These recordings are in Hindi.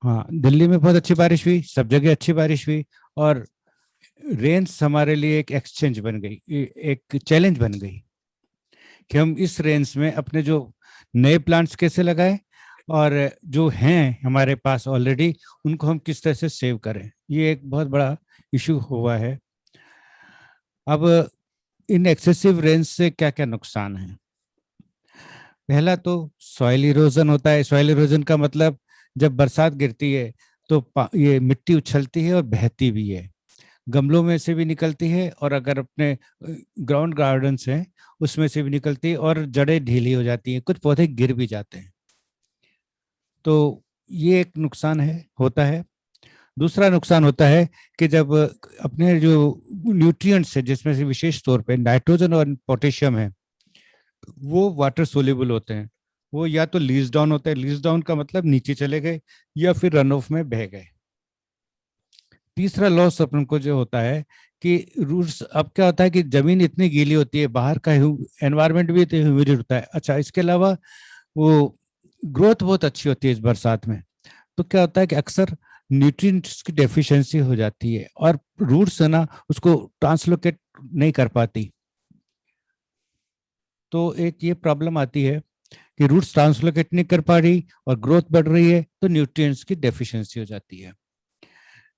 हाँ, दिल्ली में बहुत अच्छी बारिश हुई, सब जगह अच्छी बारिश हुई। और रेंज हमारे लिए एक एक्सचेंज बन गई, एक चैलेंज बन गई कि हम इस रेंज में अपने जो नए प्लांट्स कैसे लगाएं, और जो हैं हमारे पास ऑलरेडी उनको हम किस तरह से सेव करें। ये एक बहुत बड़ा इशू हुआ है। अब इन एक्सेसिव रेंज से क्या क्या नुकसान है? पहला तो सॉइल इरोजन होता है। सॉइल इरोजन का मतलब, जब बरसात गिरती है तो ये मिट्टी उछलती है और बहती भी है, गमलों में से भी निकलती है, और अगर अपने ग्राउंड गार्डन्स हैं उसमें से भी निकलती है, और जड़ें ढीली हो जाती हैं, कुछ पौधे गिर भी जाते हैं। तो ये एक नुकसान है, होता है। दूसरा नुकसान होता है कि जब अपने जो न्यूट्रिएंट्स है, जिसमें से विशेष तौर पे नाइट्रोजन और पोटेशियम है, वो वाटर सोल्यूबल होते हैं, वो या तो लीज डाउन होते हैं। लीज डाउन का मतलब नीचे चले गए या फिर रन ऑफ में बह गए। तीसरा लॉस अपन को जो होता है कि रूट्स, अब क्या होता है कि जमीन इतनी गीली होती है, बाहर का एनवायरनमेंट भी इतनी ह्यूमिड होता है। अच्छा, इसके अलावा वो ग्रोथ बहुत अच्छी होती है इस बरसात में। तो क्या होता है कि अक्सर न्यूट्रिएंट्स की डेफिशिएंसी हो जाती है, और रूट्स है ना उसको ट्रांसलोकेट नहीं कर पाती। तो एक ये प्रॉब्लम आती है कि रूट्स ट्रांसलोकेट नहीं कर पा रही और ग्रोथ बढ़ रही है, तो न्यूट्रिएंट्स की डेफिशिएंसी हो जाती है।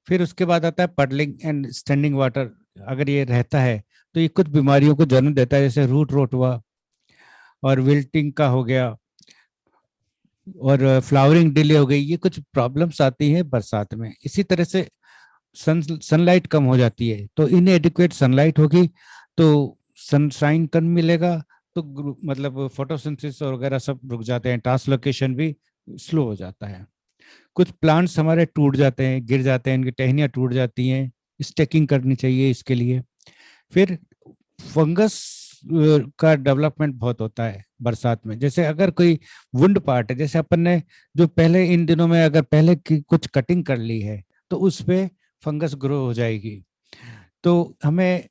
फिर उसके बाद आता है पडलिंग एंड स्टैंडिंग वाटर। अगर ये रहता है तो ये कुछ बीमारियों को जन्म देता है, जैसे रूट रोट हुआ, और विल्टिंग का हो गया, और फ्लावरिंग डिले हो गई। ये कुछ प्रॉब्लम्स आती हैं बरसात में। इसी तरह से सनलाइट कम हो जाती है, तो इनएडिक्वेट सनलाइट होगी तो सनशाइन कम मिलेगा, तो मतलब फोटोसिंथेसिस वगैरह सब रुक जाते हैं, ट्रांसलोकेशन भी स्लो हो जाता है। कुछ प्लांट्स हमारे टूट जाते हैं, गिर जाते हैं, इनकी टहनियाँ टूट जाती हैं। स्टेकिंग करनी चाहिए इसके लिए। फिर फंगस का डेवलपमेंट बहुत होता है बरसात में। जैसे अगर कोई वुंड पार्ट है, जैसे अपन ने जो पहले इन दिनों में अगर पहले की कुछ कटिंग कर ली है, तो उस पे फंगस ग्रो हो जाएगी। तो हमें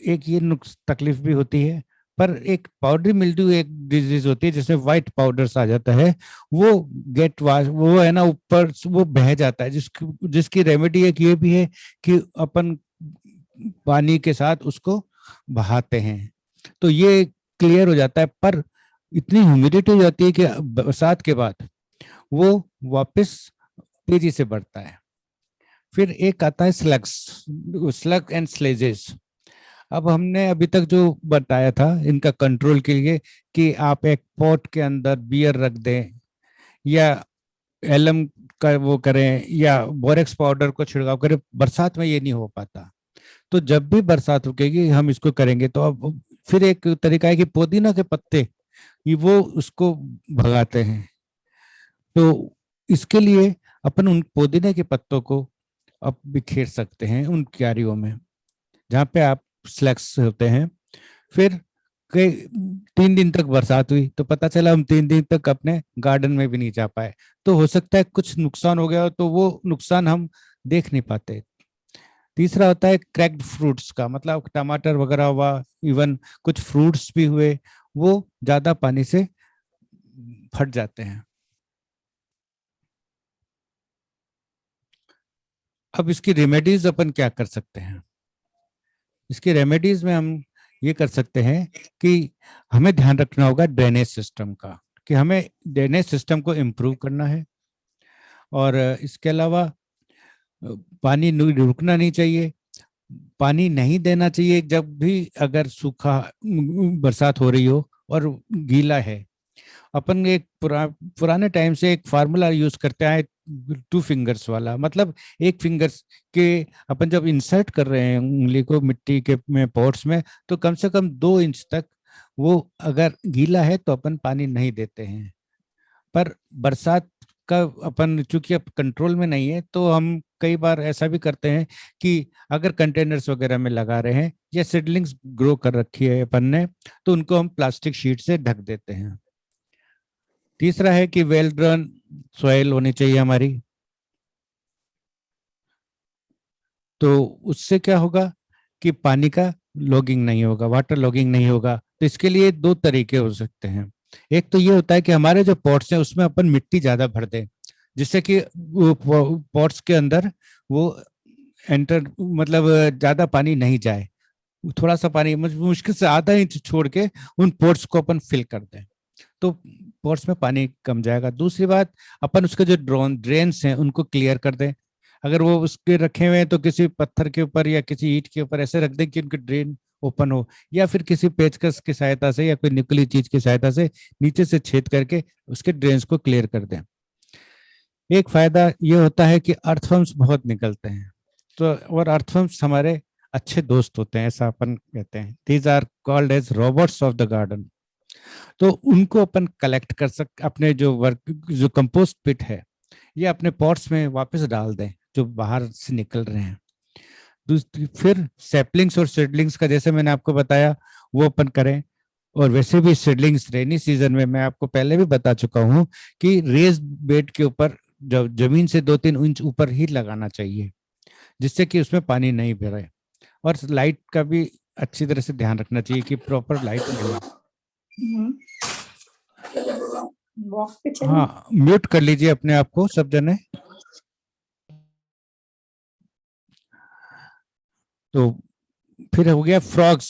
एक ये नुक्स तकलीफ भी होती है। पर एक पाउडरी मिल्ड्यू एक डिजीज होती है, जिसमें व्हाइट पाउडर्स आ जाता है। वो गेट वाश, वो है ना ऊपर वो बह जाता है, जिसकी जिसकी रेमेडी एक ये भी है कि अपन पानी के साथ उसको बहाते हैं, तो ये क्लियर हो जाता है। पर इतनी ह्यूमिडिटी हो जाती है कि बरसात के बाद वो वापस तेजी से बढ़ता है। फिर एक आता है स्लग्स, स्लग एंड स्लेजेस। अब हमने अभी तक जो बताया था इनका कंट्रोल के लिए कि आप एक पॉट के अंदर बियर रख दें, या एलम का वो करें, या बोरेक्स पाउडर को छिड़काव करें, बरसात में ये नहीं हो पाता। तो जब भी बरसात रुकेगी हम इसको करेंगे। तो अब फिर एक तरीका है कि पुदीना के पत्ते, ये वो उसको भगाते हैं। तो इसके लिए अपन उन पुदीने के पत्तों को अब बिखेर सकते हैं उन क्यारियों में जहाँ पे आप स्लैक्स होते हैं। फिर कई 3 दिन तक बरसात हुई तो पता चला हम 3 दिन तक अपने गार्डन में भी नहीं जा पाए। तो हो सकता है कुछ नुकसान हो गया हो, तो वो नुकसान हम देख नहीं पाते। तीसरा होता है क्रैक्ड फ्रूट्स का, मतलब टमाटर वगैरह हुआ, इवन कुछ फ्रूट्स भी हुए, वो ज्यादा पानी से फट जाते हैं। अब इसकी रेमेडीज अपन क्या कर सकते हैं? इसकी रेमेडीज में हम ये कर सकते हैं कि हमें ध्यान रखना होगा ड्रेनेज सिस्टम का, कि हमें ड्रेनेज सिस्टम को इम्प्रूव करना है। और इसके अलावा पानी रुकना नहीं चाहिए, पानी नहीं देना चाहिए जब भी अगर सूखा बरसात हो रही हो और गीला है। अपन एक पुराने टाइम से एक फार्मूला यूज करते हैं, 2 फिंगर्स वाला। मतलब एक फिंगर्स के अपन जब इंसर्ट कर रहे हैं उंगली को मिट्टी के में पॉट्स में, तो कम से कम 2 इंच तक वो अगर गीला है तो अपन पानी नहीं देते हैं। पर बरसात का अपन चूंकि अब कंट्रोल में नहीं है, तो हम कई बार ऐसा भी करते हैं कि अगर कंटेनर्स वगैरह में लगा रहे हैं या सीडलिंग्स ग्रो कर रखी है अपन ने, तो उनको हम प्लास्टिक शीट से ढक देते हैं। तीसरा है कि वेल ड्रन सॉइल होनी चाहिए हमारी। तो उससे क्या होगा कि पानी का लॉगिंग नहीं होगा, वाटर लॉगिंग नहीं होगा। तो इसके लिए 2 तरीके हो सकते हैं। एक तो ये होता है कि हमारे जो पॉट्स हैं उसमें अपन मिट्टी ज्यादा भर दें, जिससे कि वो पॉट्स के अंदर वो एंटर, मतलब ज्यादा पानी नहीं जाए। थोड़ा सा पानी मुश्किल से आधा इंच छोड़ के उन पोर्ट्स को अपन फिल कर दें, तो पोर्ट्स में पानी कम जाएगा। दूसरी बात, अपन उसके जो ड्रेन्स हैं उनको क्लियर कर दें। अगर वो उसके रखे हुए हैं तो किसी पत्थर के ऊपर या किसी ईंट के ऊपर ऐसे रख दें कि उनके ड्रेन ओपन हो, या फिर किसी पेचकस की सहायता से या कोई निकली चीज की सहायता से नीचे से छेद करके उसके ड्रेन्स को क्लियर कर दें। एक फायदा ये होता है कि अर्थवर्म्स बहुत निकलते हैं, तो और अर्थवर्म्स हमारे अच्छे दोस्त होते हैं, ऐसा अपन कहते हैं। These are called as robots of the garden. तो उनको अपन कलेक्ट कर अपने जो जो कंपोस्ट पिट है, ये अपने पॉट्स में वापस डाल दें जो बाहर से निकल रहे हैं। दूसरी फिर सेपलिंग्स और सीडलिंग्स का, जैसे मैंने आपको बताया, वो अपन करें। और वैसे भी सीडलिंग्स रेनी सीजन में मैं आपको पहले भी बता चुका हूँ कि रेज बेड के ऊपर जब जमीन से 2-3 इंच ऊपर ही लगाना चाहिए, जिससे कि उसमें पानी नहीं भरे। और लाइट का भी अच्छी तरह से ध्यान रखना चाहिए कि प्रॉपर लाइट मिले। वॉक पे चलें। हाँ, म्यूट कर लीजिए अपने आप को सब जने। तो फिर हो गया फ्रॉग्स।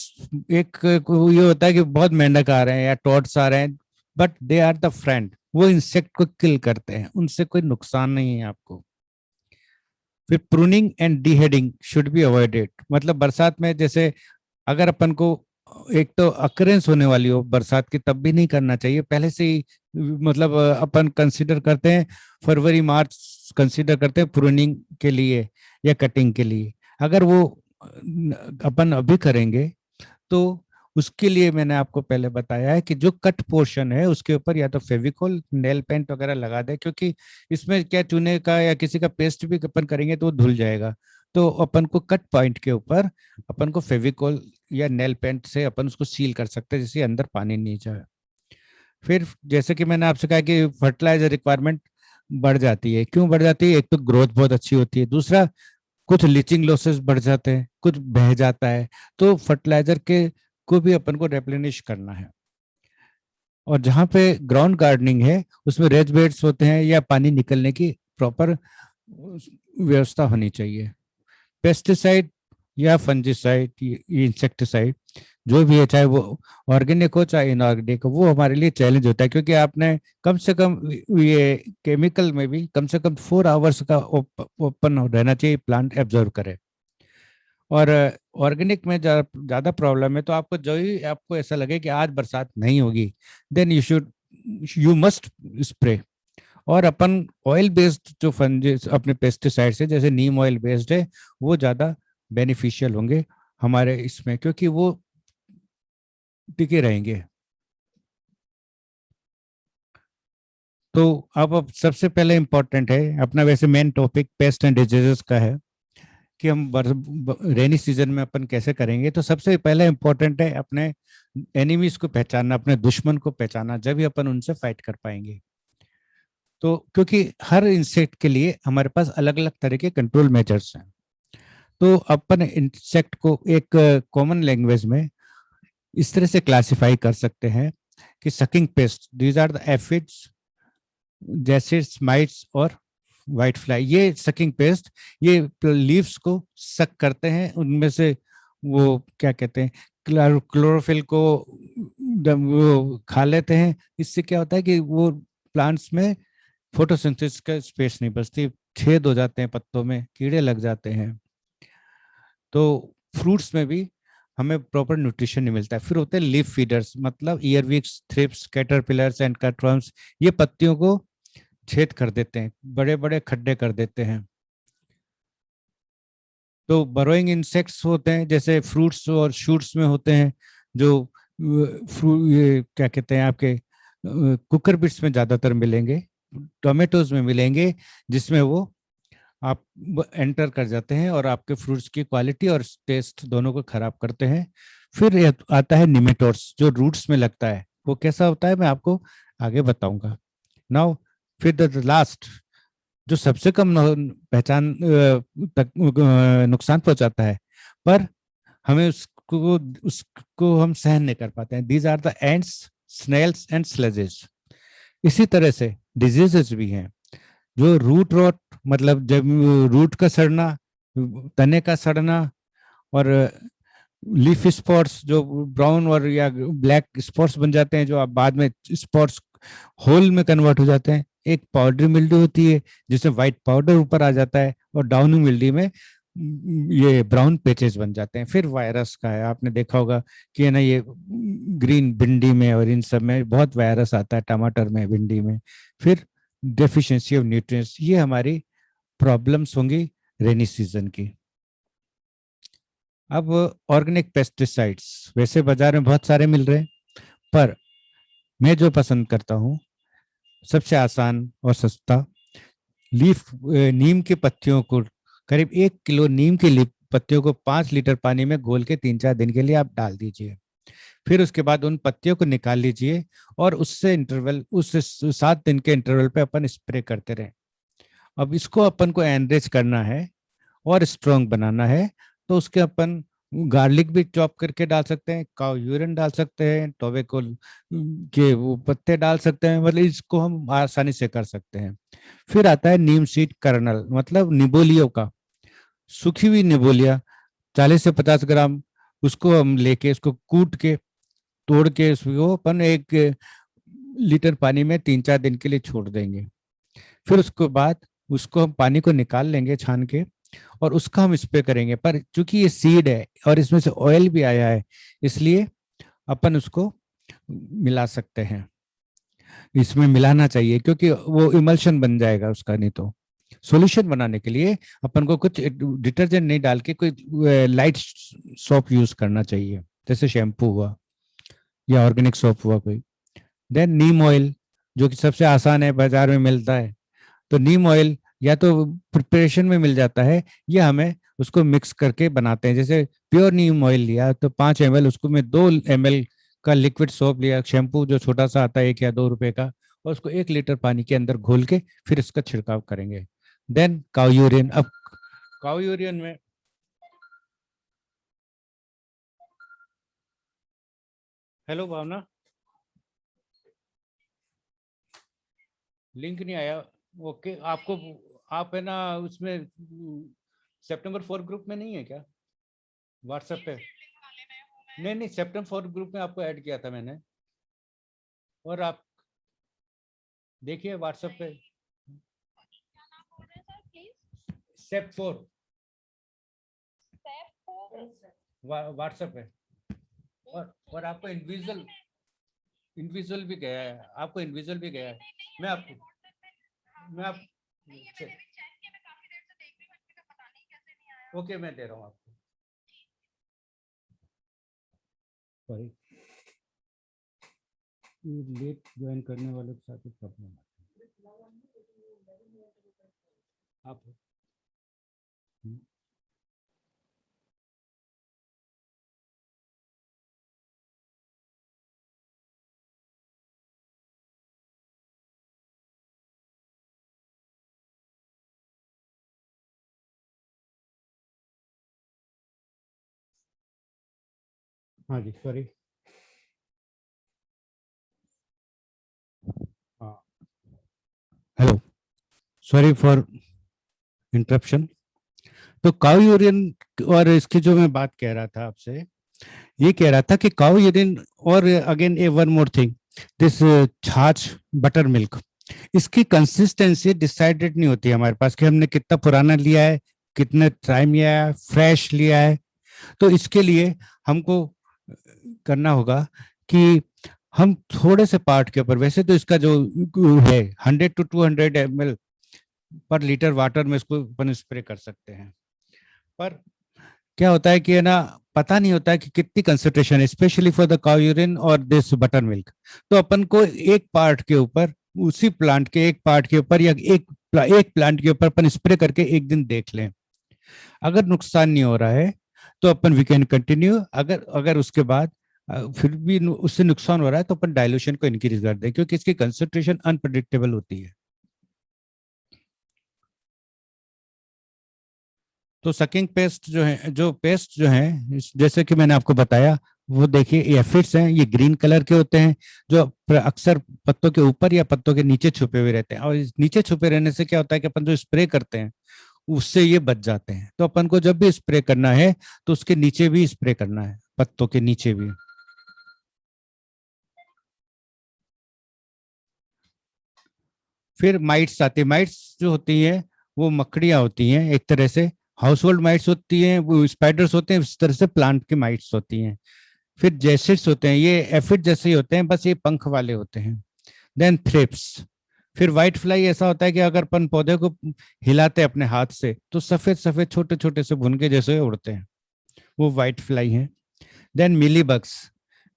एक ये होता है कि बहुत मेंढक आ रहे हैं या टॉड्स आ रहे हैं, but they are the friend, वो इंसेक्ट को किल करते हैं, उनसे कोई नुकसान नहीं है आपको। फिर pruning and deheading should be avoided. मतलब बरसात में जैसे अगर अपन को एक तो अकरेंस होने वाली हो बरसात की, तब भी नहीं करना चाहिए, पहले से ही मतलब अपन कंसीडर करते हैं, फरवरी मार्च कंसीडर करते हैं प्रूनिंग के लिए या कटिंग के लिए। अगर वो अपन अभी करेंगे तो उसके लिए मैंने आपको पहले बताया है कि जो कट पोर्शन है उसके ऊपर या तो फेविकोल, नेल पेंट वगैरह लगा दे, क्योंकि इसमें क्या चूने का या किसी का पेस्ट भी अपन करेंगे तो वो धुल जाएगा। तो अपन को कट पॉइंट के ऊपर अपन को फेविकोल या नेल पेंट से अपन उसको सील कर सकते हैं, जिससे अंदर पानी नहीं जाए। फिर जैसे कि मैंने आपसे कहा कि फर्टिलाइजर रिक्वायरमेंट बढ़ जाती है। क्यों बढ़ जाती है? एक तो ग्रोथ बहुत अच्छी होती है, दूसरा कुछ लीचिंग लॉसेस बढ़ जाते हैं, कुछ बह जाता है, तो फर्टिलाइजर के को भी अपन को रेप्लेनिश करना है। और जहाँ पे ग्राउंड गार्डनिंग है उसमें रेज बेड्स होते हैं या पानी निकलने की प्रॉपर व्यवस्था होनी चाहिए। पेस्टिसाइड या फंजिसाइड, इंसेक्टिसाइड जो भी है, चाहे वो ऑर्गेनिक हो चाहे इनऑर्गेनिक हो, वो हमारे लिए चैलेंज होता है, क्योंकि आपने कम से कम ये केमिकल में भी कम से कम 4 आवर्स का ओपन रहना चाहिए, प्लांट एब्जॉर्व करे। और ऑर्गेनिक में ज्यादा प्रॉब्लम है, तो आपको जो ही आपको ऐसा लगे कि आज बरसात नहीं होगी, देन यू मस्ट स्प्रे। और अपन ऑयल बेस्ड जो फंजिस अपने पेस्टिसाइड्स है, जैसे नीम ऑयल बेस्ड है, वो ज्यादा बेनिफिशियल होंगे हमारे इसमें, क्योंकि वो टिके रहेंगे। तो अब सबसे पहले इम्पोर्टेंट है अपना, वैसे main topic paste and diseases का है कि हम रेनी सीजन में अपन कैसे करेंगे। तो सबसे पहले इम्पोर्टेंट है अपने एनिमीज को पहचानना, अपने दुश्मन को पहचानना, जब भी अपन उनसे फाइट कर पाएंगे। तो क्योंकि हर इंसेक्ट के लिए हमारे पास अलग अलग तरह के कंट्रोल मेजर्स हैं, तो अपन इंसेक्ट को एक कॉमन लैंग्वेज में इस तरह से क्लासिफाई कर सकते हैं कि sucking pest, these are the aphids, जैसे माइट्स और व्हाइट फ्लाई। ये सकिंग पेस्ट, ये लीव्स को सक करते हैं, उनमें से वो क्या कहते हैं, क्लोरोफिल को वो खा लेते हैं। इससे क्या होता है कि वो प्लांट्स में फोटोसिंथेसिस का स्पेस नहीं बचती, छेद हो जाते हैं पत्तों में, कीड़े लग जाते हैं। तो फ्रूट्स में भी हमें प्रॉपर न्यूट्रिशन नहीं मिलता है। फिर होते हैं लीफ फीडर्स, मतलब ईयरविक्स, थ्रिप्स, कैटरपिलर्स एंड कटवर्म्स। ये पत्तियों को छेद कर देते हैं, बड़े बड़े खड्डे कर देते हैं। तो बरोइंग इंसेक्ट्स होते हैं, जैसे फ्रूट्स और शूट्स में होते हैं, जो ये क्या कहते हैं आपके कुकर बिट्स में ज्यादातर मिलेंगे, टोमेटोज में मिलेंगे, जिसमें वो आप एंटर कर जाते हैं और आपके फ्रूट्स की क्वालिटी और टेस्ट दोनों को खराब करते हैं। फिर आता है निमेटोड्स, जो रूट्स में लगता है। वो कैसा होता है मैं आपको आगे बताऊंगा। नाउ फिर द लास्ट, जो सबसे कम पहचान तक नुकसान पहुंचाता है, पर हमें उसको हम सहन नहीं कर पाते हैं। These are the ants, snails and slugs. इसी तरह से डिजीजेस भी हैं, जो रूट रॉट, मतलब जब रूट का सड़ना, तने का सड़ना, और लीफ स्पॉट्स जो ब्राउन और या ब्लैक स्पॉट्स बन जाते हैं, जो आप बाद में स्पॉट्स होल में कन्वर्ट हो जाते हैं। एक पाउडरी मिल्ड्यू होती है जिससे व्हाइट पाउडर ऊपर आ जाता है, और डाउनी मिल्ड्यू में ये ब्राउन पेचेस बन जाते हैं। फिर वायरस का है, आपने देखा होगा कि है ना, ये ग्रीन भिंडी में और इन सब में बहुत वायरस आता है, टमाटर में, भिंडी में। फिर डेफिशिएंसी ऑफ न्यूट्रिएंट्स, ये हमारी प्रॉब्लम्स होंगी रेनी सीजन की। अब ऑर्गेनिक पेस्टिसाइड्स वैसे बाजार में बहुत सारे मिल रहे हैं, पर मैं जो पसंद करता हूँ सबसे आसान और सस्ता, नीम की पत्तियों को, करीब 1 किलो नीम की पत्तियों को 5 लीटर पानी में घोल के 3-4 दिन के लिए आप डाल दीजिए। फिर उसके बाद उन पत्तियों को निकाल लीजिए, और उससे 7 दिन के इंटरवल पे अपन स्प्रे करते रहें। अब इसको अपन को एनरिच करना है और स्ट्रॉन्ग बनाना है, तो उसके अपन गार्लिक भी चॉप करके डाल सकते हैं, काउ यूरिन डाल सकते हैं, टोबैको के वो पत्ते डाल सकते हैं, मतलब इसको हम आसानी से कर सकते हैं। फिर आता है नीम सीड कर्नल, मतलब निबोलियों का, सूखी हुई निबोलिया 40 से 50 ग्राम, उसको हम लेके उसको कूट के तोड़ के उसको अपन 1 लीटर पानी में 3-4 दिन के लिए छोड़ देंगे। फिर उसके बाद उसको हम पानी को निकाल लेंगे छान के, और उसका हम स्प्रे करेंगे। पर चूंकि ये सीड है और इसमें से ऑयल भी आया है, इसलिए अपन उसको मिला सकते हैं, इसमें मिलाना चाहिए, क्योंकि वो इमल्शन बन जाएगा उसका। नहीं तो सॉल्यूशन बनाने के लिए अपन को कुछ डिटर्जेंट नहीं डाल के कोई लाइट सोप यूज करना चाहिए, जैसे शैम्पू हुआ या ऑर्गेनिक सोप हुआ कोई। देन नीम ऑयल, जो कि सबसे आसान है, बाजार में मिलता है। तो नीम ऑयल या तो प्रिपरेशन में मिल जाता है, या हमें उसको मिक्स करके बनाते हैं। जैसे प्योर नीम ऑयल लिया तो 5 ml, उसको में 2 ml का लिक्विड सोप लिया, शैम्पू जो छोटा सा आता है 1 या 2 रुपए का, और उसको 1 लीटर पानी के अंदर घोल के फिर इसका छिड़काव करेंगे। Then cow urine. अब काउ यूरिन में, हेलो भावना, लिंक नहीं आया। ओके, आपको, आप है ना उसमें September 4 ग्रुप में नहीं है क्या, व्हाट्सएप पे? नहीं नहीं, September 4 ग्रुप में आपको ऐड किया था मैंने, और आप देखिए व्हाट्सएप पे, Sep 4 व्हाट्सएप पे। और आपको इंडिविजुअल इंडिविजुअल भी गया है, आपको इंडिविजुअल भी गया है। मैं आप ओके, मैं दे रहा हूँ आपको। सॉरी, लेट ज्वाइन करने वालों के साथ प्रॉब्लम आप। हाँ जी, सॉरी। हाँ, हेलो, सॉरी फॉर इंटरप्शन। तो काउ यूरिन, और इसकी जो मैं बात कह रहा था आपसे, ये कह रहा था कि काउ यूरिन, और again A one more thing, this छाछ, बटर मिल्क, इसकी कंसिस्टेंसी डिसाइडेड नहीं होती हमारे पास कि हमने कितना पुराना लिया है, कितने टाइम लिया है, फ्रेश लिया है। तो इसके लिए हमको करना होगा कि हम थोड़े से पार्ट के ऊपर, वैसे तो इसका जो है 100 to 200 ml पर लीटर वाटर में इसको अपन स्प्रे कर सकते हैं। पर क्या होता है कि है ना, पता नहीं होता है कि कितनी कंसंट्रेशन है, specially for the cow urine और दिस बटर मिल्क। तो अपन को एक पार्ट के ऊपर, उसी प्लांट के एक पार्ट के ऊपर, या एक प्लांट के ऊपर अपन स्प्रे करके एक दिन देख लें। अगर नुकसान नहीं हो रहा है तो अपन वी कैन कंटिन्यू। अगर अगर उसके बाद फिर भी उससे नुकसान हो रहा है तो अपन डाइल्यूशन को इंक्रीज कर दें, क्योंकि इसकी कंसंट्रेशन अनप्रेडिक्टेबल होती है। तो सकिंग पेस्ट जो है, जैसे कि मैंने आपको बताया, वो देखिए एफिड्स हैं, ये ग्रीन कलर के होते हैं, जो अक्सर पत्तों के ऊपर या पत्तों के नीचे छुपे हुए रहते हैं। और इस नीचे छुपे रहने से क्या होता है कि अपन जो स्प्रे करते हैं उससे ये बच जाते हैं। तो अपन को जब भी स्प्रे करना है तो उसके नीचे भी स्प्रे करना है, पत्तों के नीचे भी। फिर माइट्स आती है। माइट्स जो होती है वो मकड़ियां होती हैं, एक तरह से हाउस होल्ड माइट्स होती हैं, वो स्पाइडर्स होते हैं, इस तरह से प्लांट की माइट्स होती हैं। फिर जैसिड्स होते हैं, ये एफिड जैसे ही होते हैं, बस ये पंख वाले होते हैं। Then thrips. फिर व्हाइट फ्लाई ऐसा होता है कि अगर अपन पौधे को हिलाते हैं अपने हाथ से तो सफेद सफेद छोटे छोटे से भुनके जैसे उड़ते हैं, वो व्हाइट फ्लाई है। Then mealybugs.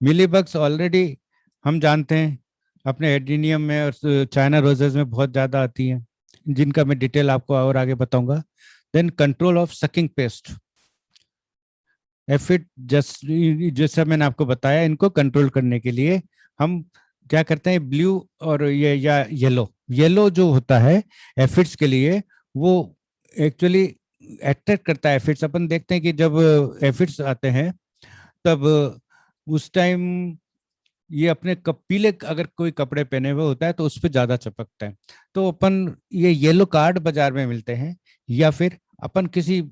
मिलीबग्स ऑलरेडी हम जानते हैं, अपने एडिनियम में और चाइना रोजेस में बहुत ज्यादा आती हैं, जिनका मैं डिटेल आपको और आगे बताऊंगा। Then control of sucking pest. Aphid जैसा मैंने आपको बताया, इनको कंट्रोल करने के लिए हम क्या करते हैं, ब्लू और ये या येलो, येलो जो होता है एफिड्स के लिए, वो एक्चुअली अट्रैक्ट करता है एफिड्स। अपन देखते हैं कि जब एफिड्स आते हैं तब उस टाइम ये अपने पीले अगर कोई कपड़े पहने हुए होता है तो उस पर ज्यादा चपकता है। तो अपन ये येलो कार्ड बाजार में मिलते हैं, या फिर अपन किसी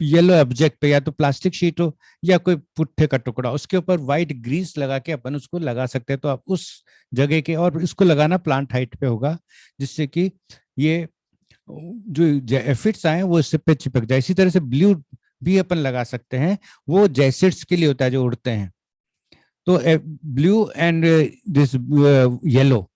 येलो ऑब्जेक्ट पे, या तो प्लास्टिक शीट हो या कोई पुट्ठे का टुकड़ा, उसके ऊपर व्हाइट ग्रीस लगा के अपन उसको लगा सकते हैं। तो आप उस जगह के, और इसको लगाना प्लांट हाइट पे होगा, जिससे कि ये जो एफिड्स आए वो इससे पे चिपक जाए। इसी तरह से ब्लू भी अपन लगा सकते हैं, वो जैसिड्स के लिए होता है जो उड़ते हैं। तो ब्लू एंड दिस येलो,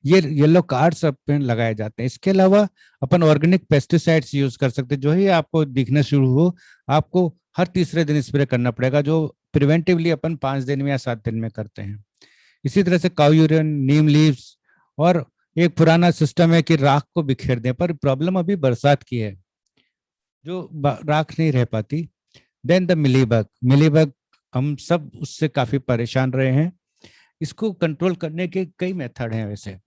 ये येलो कार्ड्स अपन लगाए जाते हैं। इसके अलावा अपन ऑर्गेनिक पेस्टिसाइड्स यूज कर सकते हैं, जो ही आपको दिखना शुरू हो आपको हर तीसरे दिन स्प्रे करना पड़ेगा, जो प्रिवेंटिवली अपन 5 दिन में या 7 दिन में करते हैं। इसी तरह से काउ यूरिन, नीम लीव्स, और एक पुराना सिस्टम है कि राख को बिखेर दें, पर प्रॉब्लम अभी बरसात की है, जो राख नहीं रह पाती। Then the mealybug. मिलीबग हम सब उससे काफी परेशान रहे हैं। इसको कंट्रोल करने के कई मेथड हैं वैसे।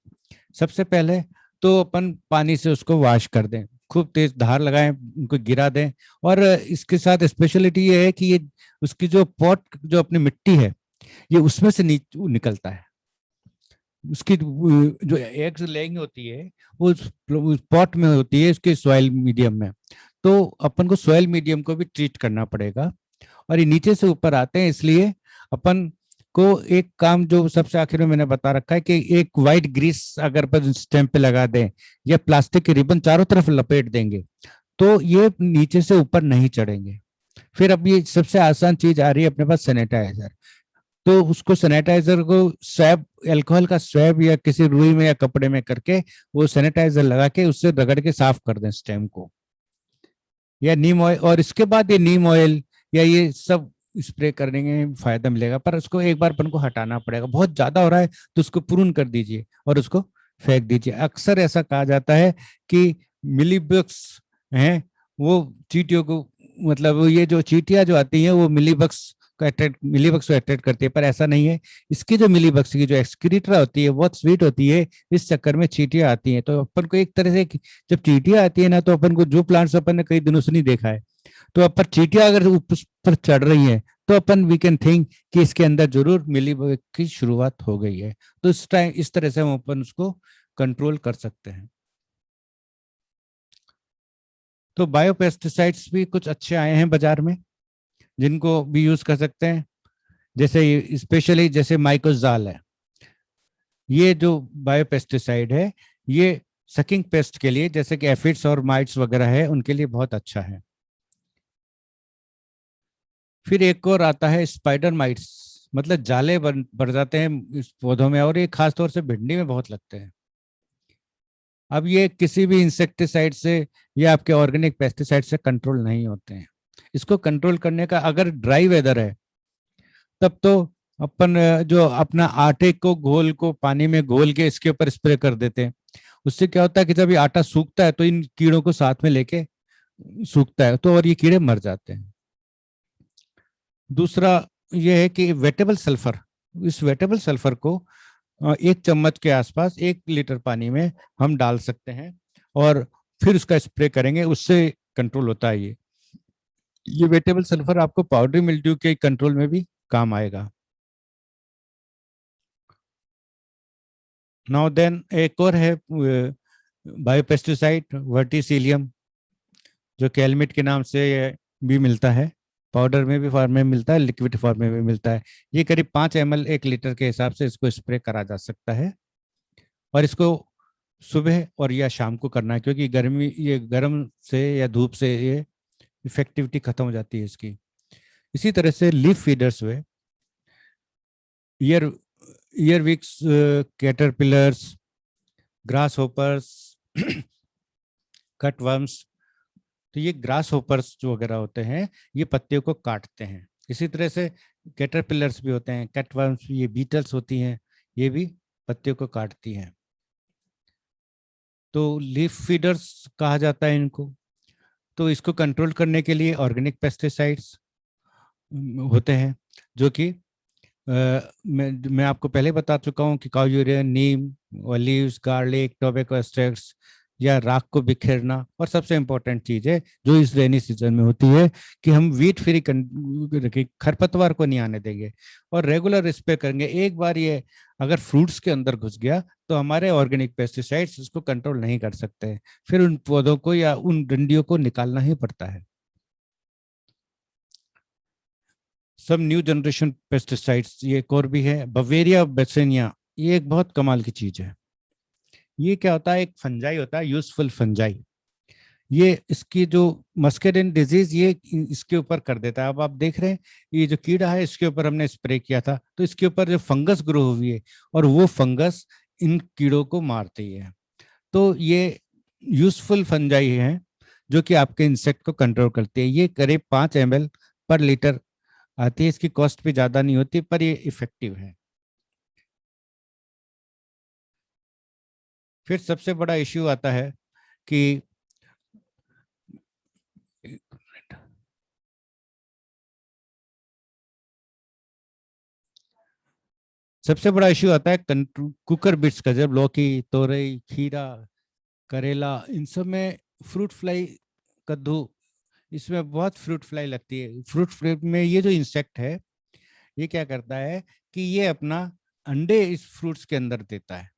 सबसे पहले तो अपन पानी से उसको वॉश कर दें, खूब तेज धार लगाएं, उनको गिरा दें। और इसके साथ स्पेशलिटी ये है कि ये उसकी जो पॉट, जो अपनी मिट्टी है, ये उसमें से निकलता है। उसकी जो एग्स लेइंग होती है वो उस पॉट में होती है, उसके सॉइल मीडियम में। तो अपन को सॉइल मीडियम को भी ट्रीट करना पड़ेगा। और ये नीचे से ऊपर आते हैं, इसलिए अपन को एक काम जो सबसे आखिर में मैंने बता रखा है कि एक व्हाइट ग्रीस अगर अपन स्टेम पे लगा दें या प्लास्टिक के रिबन चारों तरफ लपेट देंगे तो ये नीचे से ऊपर नहीं चढ़ेंगे। फिर अब ये सबसे आसान चीज आ रही है अपने पास, सैनिटाइजर। तो उसको सैनिटाइजर को स्वैब, अल्कोहल का स्वैब या किसी रुई में या कपड़े में करके वो सैनिटाइजर लगा के उससे रगड़ के साफ कर दें स्टेम को, या नीम ऑयल। और इसके बाद ये नीम ऑयल या ये सब स्प्रे करने में फायदा मिलेगा, पर उसको एक बार अपन को हटाना पड़ेगा। बहुत ज्यादा हो रहा है तो उसको प्रून कर दीजिए और उसको फेंक दीजिए। अक्सर ऐसा कहा जाता है कि मिलीबग्स हैं वो चींटियों को, मतलब ये जो चींटियां जो आती हैं वो मिलीबग्स को अट्रैक्ट करती है, पर ऐसा नहीं है। इसकी जो मिलीबग्स की जो एक्सक्रीटरा होती है बहुत स्वीट होती है, इस चक्कर में चींटियां आती हैं। तो अपन को एक तरह से जब चींटियां आती है ना, तो अपन को जो प्लांट्स अपन ने कई दिनों से नहीं देखा है, तो अब पर चींटियां अगर उस पर चढ़ रही हैं तो अपन वी कैन थिंक कि इसके अंदर जरूर मिलीबग की शुरुआत हो गई है। तो इस तरह से हम अपन उसको कंट्रोल कर सकते हैं। तो बायोपेस्टिसाइड्स भी कुछ अच्छे आए हैं बाजार में, जिनको भी यूज कर सकते हैं। जैसे स्पेशली जैसे माइकोजाल है, ये जो बायोपेस्टिसाइड है, ये सकिंग पेस्ट के लिए, जैसे कि एफिड्स और माइट्स वगैरह है, उनके लिए बहुत अच्छा है। फिर एक और आता है स्पाइडर माइट्स, मतलब जाले बढ़ जाते हैं इस पौधों में, और ये खासतौर से भिंडी में बहुत लगते हैं। अब ये किसी भी इंसेक्टिसाइड से या आपके ऑर्गेनिक पेस्टिसाइड से कंट्रोल नहीं होते हैं। इसको कंट्रोल करने का, अगर ड्राई वेदर है तब तो अपन जो अपना आटे को घोल को पानी में घोल के इसके ऊपर स्प्रे कर देते हैं। उससे क्या होता है कि जब ये आटा सूखता है तो इन कीड़ों को साथ में लेके सूखता है, तो और ये कीड़े मर जाते हैं। दूसरा ये है कि वेटेबल सल्फर, इस वेटेबल सल्फर को 1 चम्मच के आसपास 1 लीटर पानी में हम डाल सकते हैं और फिर उसका स्प्रे करेंगे, उससे कंट्रोल होता है। ये वेटेबल सल्फर आपको पाउडरी मिल्ड्यू के कंट्रोल में भी काम आएगा। नाउ देन एक और है बायोपेस्टिसाइड वर्टिसिलियम, जो कैलमिट के नाम से भी मिलता है, पाउडर में भी फॉर्म में मिलता है, लिक्विड फॉर्म में भी मिलता है। ये करीब 5 ml 1 लीटर के हिसाब से इसको स्प्रे करा जा सकता है, और इसको सुबह और या शाम को करना है, क्योंकि गर्मी ये गर्म से या धूप से ये इफेक्टिविटी खत्म हो जाती है इसकी। इसी तरह से लीफ फीडर्स हुए, ईयर ईयरविक्स, कैटरपिलर्स, ग्रास होपर्स, कटवर्म्स। तो ये ग्रास होपर्स जो वगैरह होते हैं ये पत्तियों को काटते हैं। इसी तरह से कैटरपिलर्स भी होते हैं, कटवर्म्स, ये बीटल्स होती हैं, ये भी पत्तियों को काटती हैं। तो लीफ फीडर्स कहा जाता है इनको। तो इसको कंट्रोल करने के लिए ऑर्गेनिक पेस्टिसाइड्स होते हैं, जो कि मैं आपको पहले बता चुका हूँ कि काऊ यूरिया, नीम, लीव्स, गार्लिक, टोबैको एक्सट्रैक्ट्स या राख को बिखेरना। और सबसे इम्पोर्टेंट चीज है जो इस रेनी सीजन में होती है कि हम वीट फ्री खरपतवार को नहीं आने देंगे और रेगुलर स्प्रे करेंगे। एक बार ये अगर फ्रूट्स के अंदर घुस गया तो हमारे ऑर्गेनिक पेस्टिसाइड्स उसको कंट्रोल नहीं कर सकते, फिर उन पौधों को या उन डंडियों को निकालना ही पड़ता है। सब न्यू जनरेशन पेस्टिसाइड्स, ये एक और भी है, बवेरिया बेसेनिया। ये एक बहुत कमाल की चीज है। ये क्या होता है, एक फंजाई होता है, यूजफुल फंजाई। ये इसकी जो मस्केडिन डिजीज ये इसके ऊपर कर देता है। अब आप देख रहे हैं ये जो कीड़ा है इसके ऊपर हमने स्प्रे किया था, तो इसके ऊपर जो फंगस ग्रो हुई है और वो फंगस इन कीड़ों को मारती है। तो ये यूजफुल फंजाई है जो कि आपके इंसेक्ट को कंट्रोल करती है। ये करीब 5 ml पर लीटर आती है। इसकी कॉस्ट भी ज्यादा नहीं होती, पर ये इफेक्टिव है। फिर सबसे बड़ा इश्यू आता है कि सबसे बड़ा इश्यू आता है कुकर बिट्स का। जब लौकी, तोरई, खीरा, करेला, इन सब में फ्रूट फ्लाई, कद्दू, इसमें बहुत फ्रूट फ्लाई लगती है। फ्रूट फ्लाई में ये जो इंसेक्ट है ये क्या करता है कि ये अपना अंडे इस फ्रूट्स के अंदर देता है।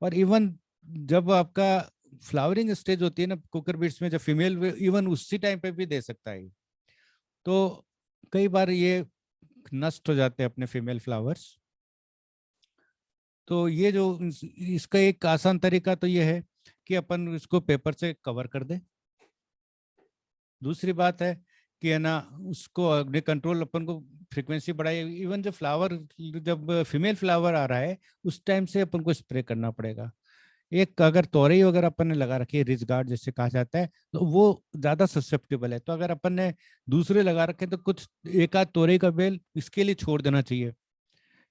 और इवन जब आपका फ्लावरिंग स्टेज होती है ना कुकर बीट्स में, जब फीमेल, इवन उसी टाइम पे भी दे सकता है। तो कई बार ये नष्ट हो जाते हैं अपने फीमेल फ्लावर्स। तो ये जो इसका एक आसान तरीका तो ये है कि अपन इसको पेपर से कवर कर दें। दूसरी बात है कि है ना उसको अग्नि कंट्रोल अपन को फ्रीक्वेंसी बढ़ाई। इवन जब फ्लावर, जब फीमेल फ्लावर आ रहा है उस टाइम से अपन को स्प्रे करना पड़ेगा। एक अगर तोरई वगैरह अपन ने लगा रखी है, रिज गार्ड जिसे कहा जाता है, तो वो ज्यादा ससेप्टेबल है। तो अगर अपन ने दूसरे लगा रखे तो कुछ एक आध तोरई का बेल इसके लिए छोड़ देना चाहिए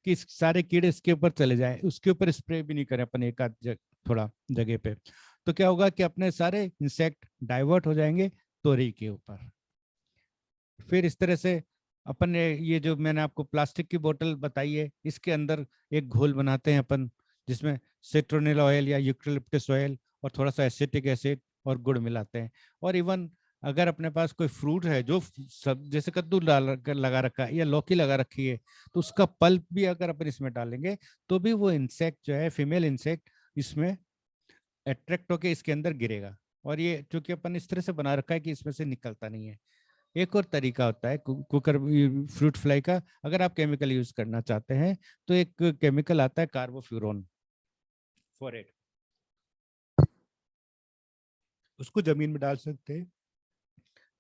कि सारे कीड़े इसके ऊपर चले जाए। उसके ऊपर स्प्रे भी नहीं करें अपन एक आध थोड़ा जगह पे। तो क्या होगा कि अपने सारे इंसेक्ट डाइवर्ट हो जाएंगे तोरई के ऊपर। फिर इस तरह से अपन ने ये जो मैंने आपको प्लास्टिक की बोतल बताई है इसके अंदर एक घोल बनाते हैं अपन, जिसमें सिट्रोनिल ऑयल या यूकलिप्टस ऑयल और थोड़ा सा एसिटिक एसिड और गुड़ मिलाते हैं। और इवन अगर अपने पास कोई फ्रूट है जो सब जैसे कद्दू लगा रखा है या लौकी लगा रखी है, तो उसका पल्प भी अगर अपन इसमें डालेंगे तो भी वो इंसेक्ट जो है, फीमेल इंसेक्ट, इसमें अट्रैक्ट होके इसके अंदर गिरेगा। और ये चूंकि अपन इस तरह से बना रखा है कि इसमें से निकलता नहीं है। एक और तरीका होता है कुकर फ्रूट फ्लाई का, अगर आप केमिकल यूज करना चाहते हैं तो एक केमिकल आता है कार्बोफ्यूरॉन फॉरेट, उसको जमीन में डाल सकते हैं।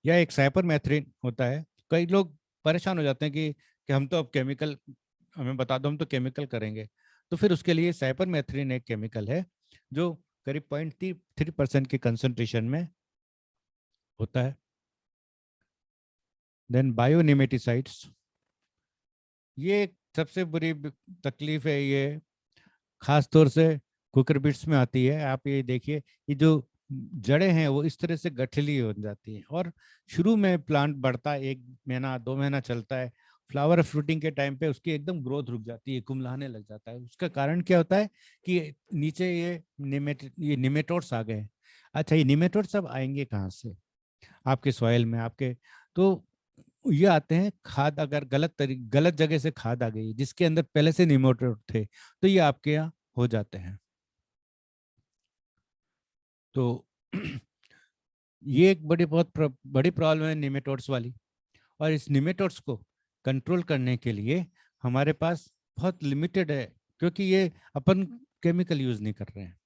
या एक साइपरमेथ्रिन होता है। कई लोग परेशान हो जाते हैं कि हम तो अब केमिकल, हमें बता दो हम तो केमिकल करेंगे। तो फिर उसके लिए साइपरमेथ्रिन एक केमिकल है जो करीब 0.3% की कंसंट्रेशन में होता है। देन बायोनिमेटिसाइड्स, ये सबसे बुरी तकलीफ है। ये खास तौर से कुकर बिट्स में आती है। आप ये देखिए, ये जो जड़ें हैं वो इस तरह से गठिली हो जाती हैं और शुरू में प्लांट बढ़ता है, 1 महीना 2 महीना चलता है। फ्लावर फ्रूटिंग के टाइम पे उसकी एकदम ग्रोथ रुक जाती है, कुमलाने लग जाता है। उसका कारण क्या होता है कि नीचे ये निमेटोड्स आ गए हैं। अच्छा, ये निमेटोड्स सब आएंगे कहाँ से? आपके सॉइल में, आपके। तो ये आते हैं खाद, अगर गलत जगह से खाद आ गई जिसके अंदर पहले से निमेटोड थे, तो ये आपके यहाँ हो जाते हैं। तो ये एक बड़ी प्रॉब्लम है निमेटोड्स वाली। और इस निमेटोड्स को कंट्रोल करने के लिए हमारे पास बहुत लिमिटेड है, क्योंकि ये अपन केमिकल यूज नहीं कर रहे हैं।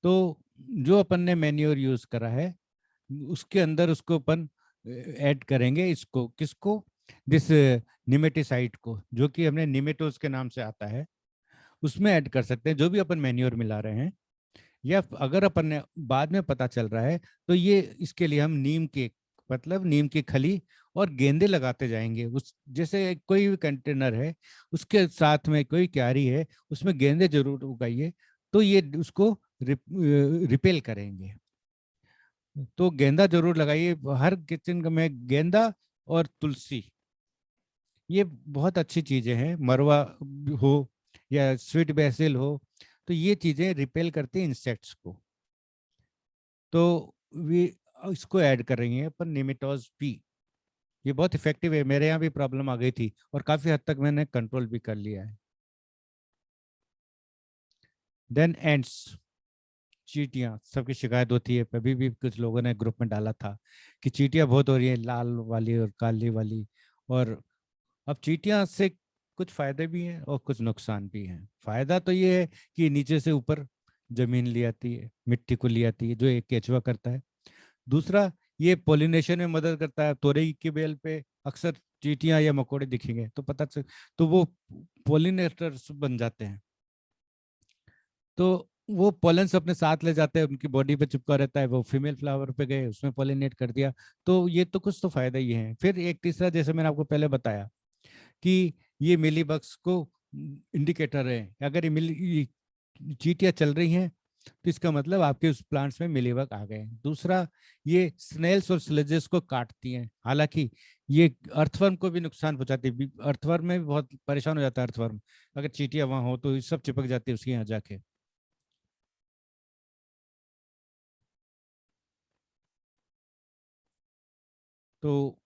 तो जो अपन ने मैन्योर यूज करा है उसके अंदर उसको अपन ऐड करेंगे, इसको किसको, दिस निमेटिसाइड को, जो कि हमने निमेटोज के नाम से आता है, उसमें ऐड कर सकते हैं जो भी अपन मैन्योर मिला रहे हैं। या अगर अपन ने बाद में पता चल रहा है तो ये इसके लिए हम नीम के, मतलब नीम की खली और गेंदे लगाते जाएंगे। उस जैसे कोई भी कंटेनर है उसके साथ में कोई क्यारी है, उसमें गेंदे जरूर उगाइए, तो ये उसको रिपेल करेंगे। तो गेंदा जरूर लगाइए हर किचन में, गेंदा और तुलसी, ये बहुत अच्छी चीजें हैं। मरवा हो या स्वीट बेसिल हो, तो ये चीजें रिपेल करती हैं इंसेक्ट्स को। तो वे इसको ऐड कर रही हैं पर निमेटोज पी, ये बहुत इफेक्टिव है। मेरे यहाँ भी प्रॉब्लम आ गई थी और काफी हद तक मैंने कंट्रोल भी कर लिया है। देन एंड्स, चींटियां, सबकी शिकायत होती है, अभी भी कुछ लोगों ने ग्रुप में डाला था कि चींटियां बहुत हो रही है, लाल वाली और काली वाली। और अब चींटियां से कुछ फायदे भी हैं और कुछ नुकसान भी हैं। फायदा तो ये है कि नीचे से ऊपर जमीन ले आती है, मिट्टी को ले आती है, जो एक केचुआ करता है। दूसरा, ये पोलिनेशन में मदद करता है। तोरई की बेल पे अक्सर चींटियां या मकोड़े दिखेंगे तो पता चल, तो वो पोलिनेटर्स बन जाते हैं। तो वो पोलन्स अपने साथ ले जाते हैं, उनकी बॉडी पे चिपका रहता है, वो फीमेल फ्लावर पे गए, उसमें पोलिनेट कर दिया। तो ये तो कुछ तो फायदा ही है। फिर एक तीसरा, जैसे मैंने आपको पहले बताया कि ये मिली बग्स को इंडिकेटर है। अगर ये चींटियां चल रही हैं तो इसका मतलब आपके उस प्लांट्स में मिलीबग आ गए। दूसरा, ये स्नेल्स और स्लेजेस को काटती हैं, हालांकि ये अर्थवर्म को भी नुकसान पहुंचाती है। अर्थवर्म में भी बहुत परेशान हो जाता है अर्थवर्म, अगर चींटियां वहां हो तो ये सब चिपक जाती है उसके यहाँ जाके। तो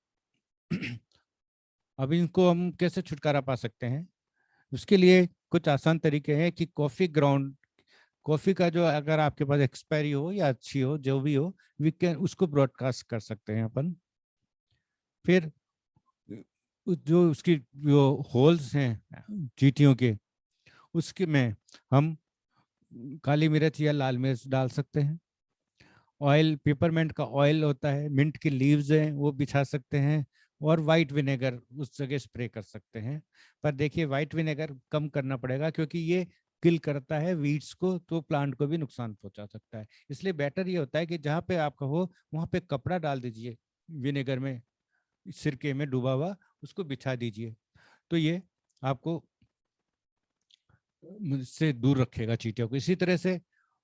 अब इनको हम कैसे छुटकारा पा सकते हैं? उसके लिए कुछ आसान तरीके हैं कि कॉफी ग्राउंड, कॉफी का जो अगर आपके पास एक्सपायरी हो या अच्छी हो, जो भी हो, वी कैन उसको ब्रॉडकास्ट कर सकते हैं अपन। फिर जो उसकी जो होल्स हैं चींटियों के, उसके में हम काली मिर्च या लाल मिर्च डाल सकते हैं। ऑयल, पेपरमेंट का ऑयल होता है, मिंट की लीव्स हैं वो बिछा सकते हैं, और वाइट विनेगर उस जगह स्प्रे कर सकते हैं। पर देखिए वाइट विनेगर कम करना पड़ेगा, क्योंकि ये किल करता है वीड्स को, तो प्लांट को भी नुकसान पहुंचा सकता है। इसलिए बेटर ये होता है कि जहाँ पे आपका हो वहाँ पे कपड़ा डाल दीजिए विनेगर में, सिरके में डूबा हुआ, उसको बिछा दीजिए। तो ये आपको से दूर रखेगा चींटियों को। इसी तरह से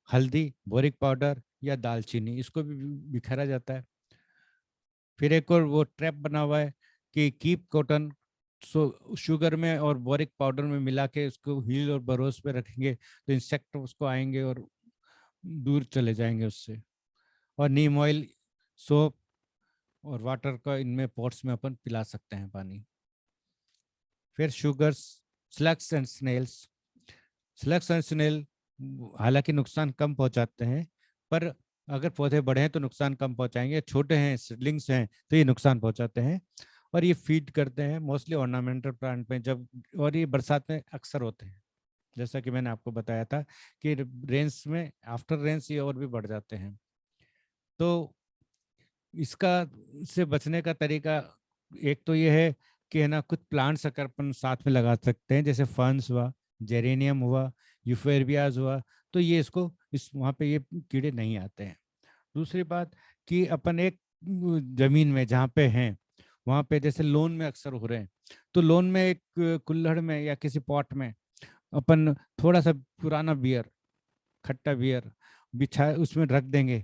हल्दी, बोरिक पाउडर या दालचीनी, इसको भी बिखरा जाता है। फिर एक और वो ट्रैप बना हुआ है कि कीप कॉटन, शुगर में और बोरिक पाउडर में मिला के उसको हील और बरोस पे रखेंगे तो इंसेक्ट उसको आएंगे और दूर चले जाएंगे उससे। और नीम ऑयल, सोप और वाटर का इनमें पॉट्स में अपन पिला सकते हैं पानी। फिर sugars, slugs and snails, slugs and snail हालांकि नुकसान कम पहुंचाते हैं, पर अगर पौधे बड़े हैं तो नुकसान कम पहुंचाएंगे, छोटे हैं सीडलिंग्स हैं तो ये नुकसान पहुंचाते हैं। और ये फीड करते हैं मोस्टली ऑर्नामेंटल प्लांट में, जब, और ये बरसात में अक्सर होते हैं, जैसा कि मैंने आपको बताया था कि रेंस में, आफ्टर रेंस ये और भी बढ़ जाते हैं। तो इसका से बचने का तरीका एक तो ये है कि है ना, कुछ प्लांट्स अगर अपन साथ में लगा सकते हैं, जैसे फर्न्स हुआ, जेरेनियम हुआ, यूफेरबियाज हुआ, तो ये इसको इस वहाँ पे ये कीड़े नहीं आते हैं। दूसरी बात कि अपन एक जमीन में जहाँ पे हैं वहाँ पे, जैसे लोन में अक्सर हो रहे हैं, तो लोन में एक कुल्हड़ में या किसी पॉट में अपन थोड़ा सा पुराना बियर, खट्टा बियर बिछा उसमें रख देंगे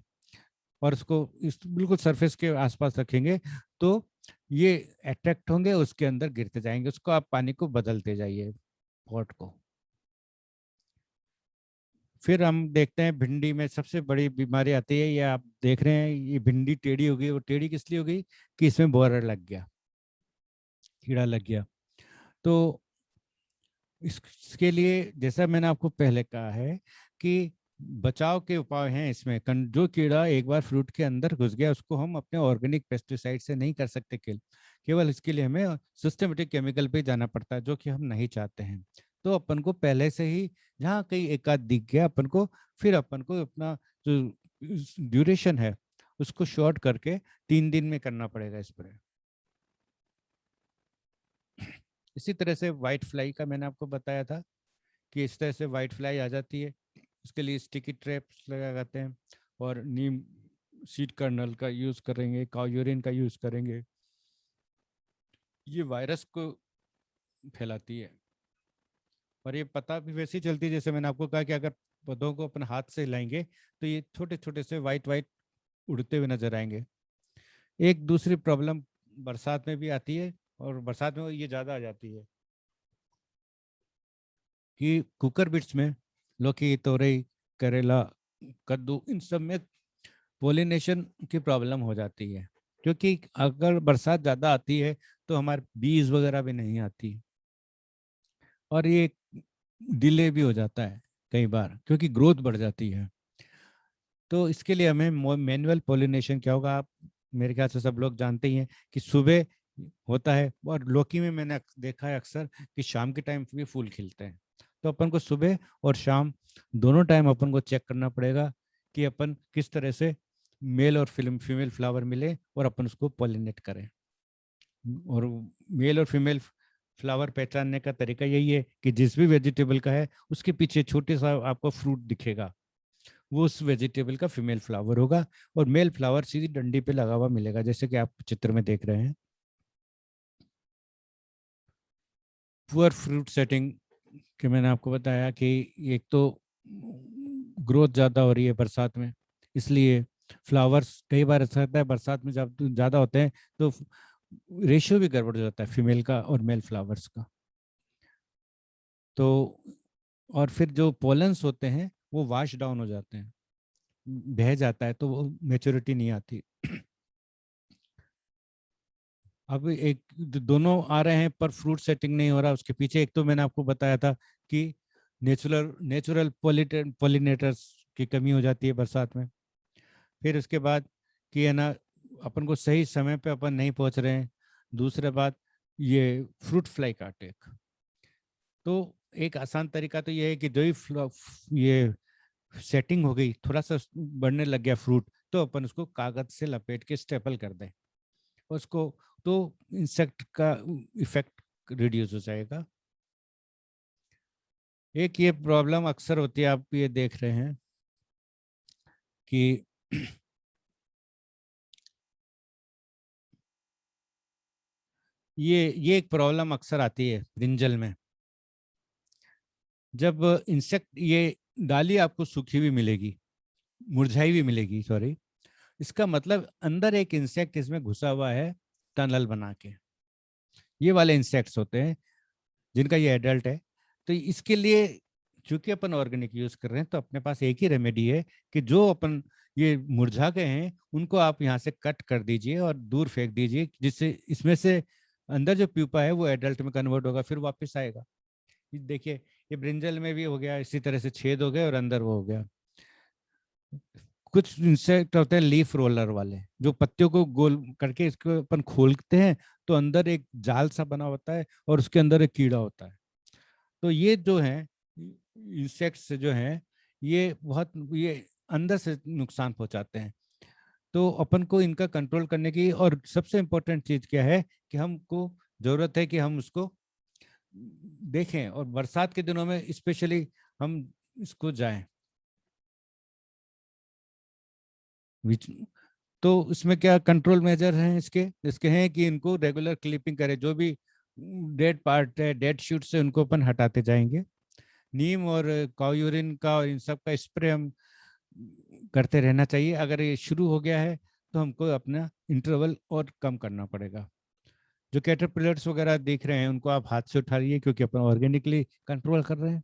और उसको इस बिल्कुल सरफेस के आसपास रखेंगे, तो ये अट्रैक्ट होंगे, उसके अंदर गिरते जाएंगे, उसको आप पानी को बदलते जाइए पॉट को। फिर हम देखते हैं भिंडी में सबसे बड़ी बीमारी आती है, ये आप देख रहे हैं, ये भिंडी टेढ़ी हो गई। वो टेढ़ी किस लिए हो गई? कि इसमें बोरर लग गया। कीड़ा लग गया। तो इसके लिए जैसा मैंने आपको पहले कहा है कि बचाव के उपाय हैं इसमें। जो कीड़ा एक बार फ्रूट के अंदर घुस गया उसको हम अपने ऑर्गेनिक पेस्टिसाइड से नहीं कर सकते किल। केवल इसके लिए हमें सिस्टमेटिक केमिकल पे जाना पड़ता है, जो कि हम नहीं चाहते हैं। तो अपन को पहले से ही जहाँ कहीं एक आध दिख गया अपन को, फिर अपन को अपना जो ड्यूरेशन है उसको शॉर्ट करके 3 दिन में करना पड़ेगा स्प्रे। इसी तरह से व्हाइट फ्लाई का मैंने आपको बताया था कि इस तरह से व्हाइट फ्लाई आ जाती है। उसके लिए स्टिकी ट्रैप्स लगाते हैं और नीम सीड कर्नल का यूज करेंगे, काउ यूरिन का यूज करेंगे। ये वायरस को फैलाती है और ये पता भी वैसे ही चलती है जैसे मैंने आपको कहा कि अगर पौधों को अपने हाथ से हिलाएंगे तो ये छोटे छोटे से वाइट वाइट उड़ते हुए नजर आएंगे। एक दूसरी प्रॉब्लम बरसात में भी आती है और बरसात में ये ज्यादा आ जाती है कि कुकर बिट्स में लौकी, तोरई, करेला, कद्दू, इन सब में पोलिनेशन की प्रॉब्लम हो जाती है। क्योंकि अगर बरसात ज़्यादा आती है तो हमारे बीज वगैरह भी नहीं आती और ये डिले भी हो जाता है कई बार क्योंकि ग्रोथ बढ़ जाती है। तो इसके लिए हमें मैनुअल पोलिनेशन क्या होगा, आप मेरे ख्याल से सब लोग जानते ही हैं कि सुबह होता है और लौकी में मैंने देखा है अक्सर कि शाम के टाइम भी फूल खिलते हैं। तो अपन को सुबह और शाम दोनों टाइम अपन को चेक करना पड़ेगा कि अपन किस तरह से मेल और फीमेल फ्लावर मिले और अपन उसको पॉलिनेट करें। और मेल और फीमेल फ्लावर पहचानने का तरीका यही है कि जिस भी वेजिटेबल का है उसके पीछे छोटे सा आपको फ्रूट दिखेगा, वो उस वेजिटेबल का फीमेल फ्लावर होगा और मेल फ्लावर सीधी डंडी पे लगा हुआ मिलेगा, जैसे कि आप चित्र में देख रहे हैं। पुअर फ्रूट सेटिंग कि मैंने आपको बताया कि एक तो ग्रोथ ज़्यादा हो रही है बरसात में, इसलिए फ्लावर्स कई बार ऐसा होता है बरसात में जब ज़्यादा होते हैं तो रेशियो भी गड़बड़ हो जाता है फीमेल का और मेल फ्लावर्स का। तो और फिर जो पोलन्स होते हैं वो वाश डाउन हो जाते हैं, बह जाता है, तो वो मेच्योरिटी नहीं आती। अब एक दोनों आ रहे हैं पर फ्रूट सेटिंग नहीं हो रहा, उसके पीछे एक तो मैंने आपको बताया था कि नेचुरल पोलिनेटर्स की कमी हो जाती है बरसात में। फिर उसके बाद कि है ना अपन को सही समय पे अपन नहीं पहुंच रहे हैं। दूसरा बात ये फ्रूट फ्लाई का अटैक। तो एक आसान तरीका तो ये है कि जो ही ये सेटिंग हो गई, थोड़ा सा बढ़ने लग गया फ्रूट, तो अपन उसको कागज से लपेट के स्टेपल कर दें उसको, तो इंसेक्ट का इफेक्ट रिड्यूस हो जाएगा। एक ये प्रॉब्लम अक्सर होती है, आप ये देख रहे हैं कि ये एक प्रॉब्लम अक्सर आती है ब्रिंजल में। जब इंसेक्ट ये डाली आपको सूखी हुई मिलेगी, मुरझाई हुई मिलेगी, सॉरी, इसका मतलब अंदर एक इंसेक्ट इसमें घुसा हुआ है टनल बना के। ये वाले इंसेक्ट्स होते हैं जिनका ये एडल्ट है। तो इसके लिए चूंकि अपन ऑर्गेनिक यूज कर रहे हैं तो अपने पास एक ही रेमेडी है कि जो अपन ये मुरझा गए हैं उनको आप यहाँ से कट कर दीजिए और दूर फेंक दीजिए, जिससे इसमें से अंदर जो प्यूपा है वो एडल्ट में कन्वर्ट होगा, फिर वापस आएगा। देखिए ये ब्रिंजल में भी हो गया, इसी तरह से छेद हो गए और अंदर वो हो गया। कुछ इंसेक्ट होते हैं लीफ रोलर वाले, जो पत्तियों को गोल करके इसको अपन खोलते हैं तो अंदर एक जाल सा बना होता है और उसके अंदर एक कीड़ा होता है। तो ये जो है इंसेक्ट्स जो हैं ये बहुत ये अंदर से नुकसान पहुंचाते हैं। तो अपन को इनका कंट्रोल करने की और सबसे इम्पोर्टेंट चीज क्या है कि हमको जरूरत है कि हम उसको देखें और बरसात के दिनों में स्पेशली हम इसको जाएं। तो इसमें क्या कंट्रोल मेजर हैं इसके इसके हैं कि इनको रेगुलर क्लिपिंग करें, जो भी डेड पार्ट है, डेड शूट से उनको अपन हटाते जाएंगे। नीम और काउ यूरिन का और इन सब का स्प्रे हम करते रहना चाहिए। अगर ये शुरू हो गया है तो हमको अपना इंटरवल और कम करना पड़ेगा। जो कैटरपिलर्स वगैरह देख रहे हैं उनको आप हाथ से उठाइए क्योंकि अपन ऑर्गेनिकली कंट्रोल कर रहे हैं,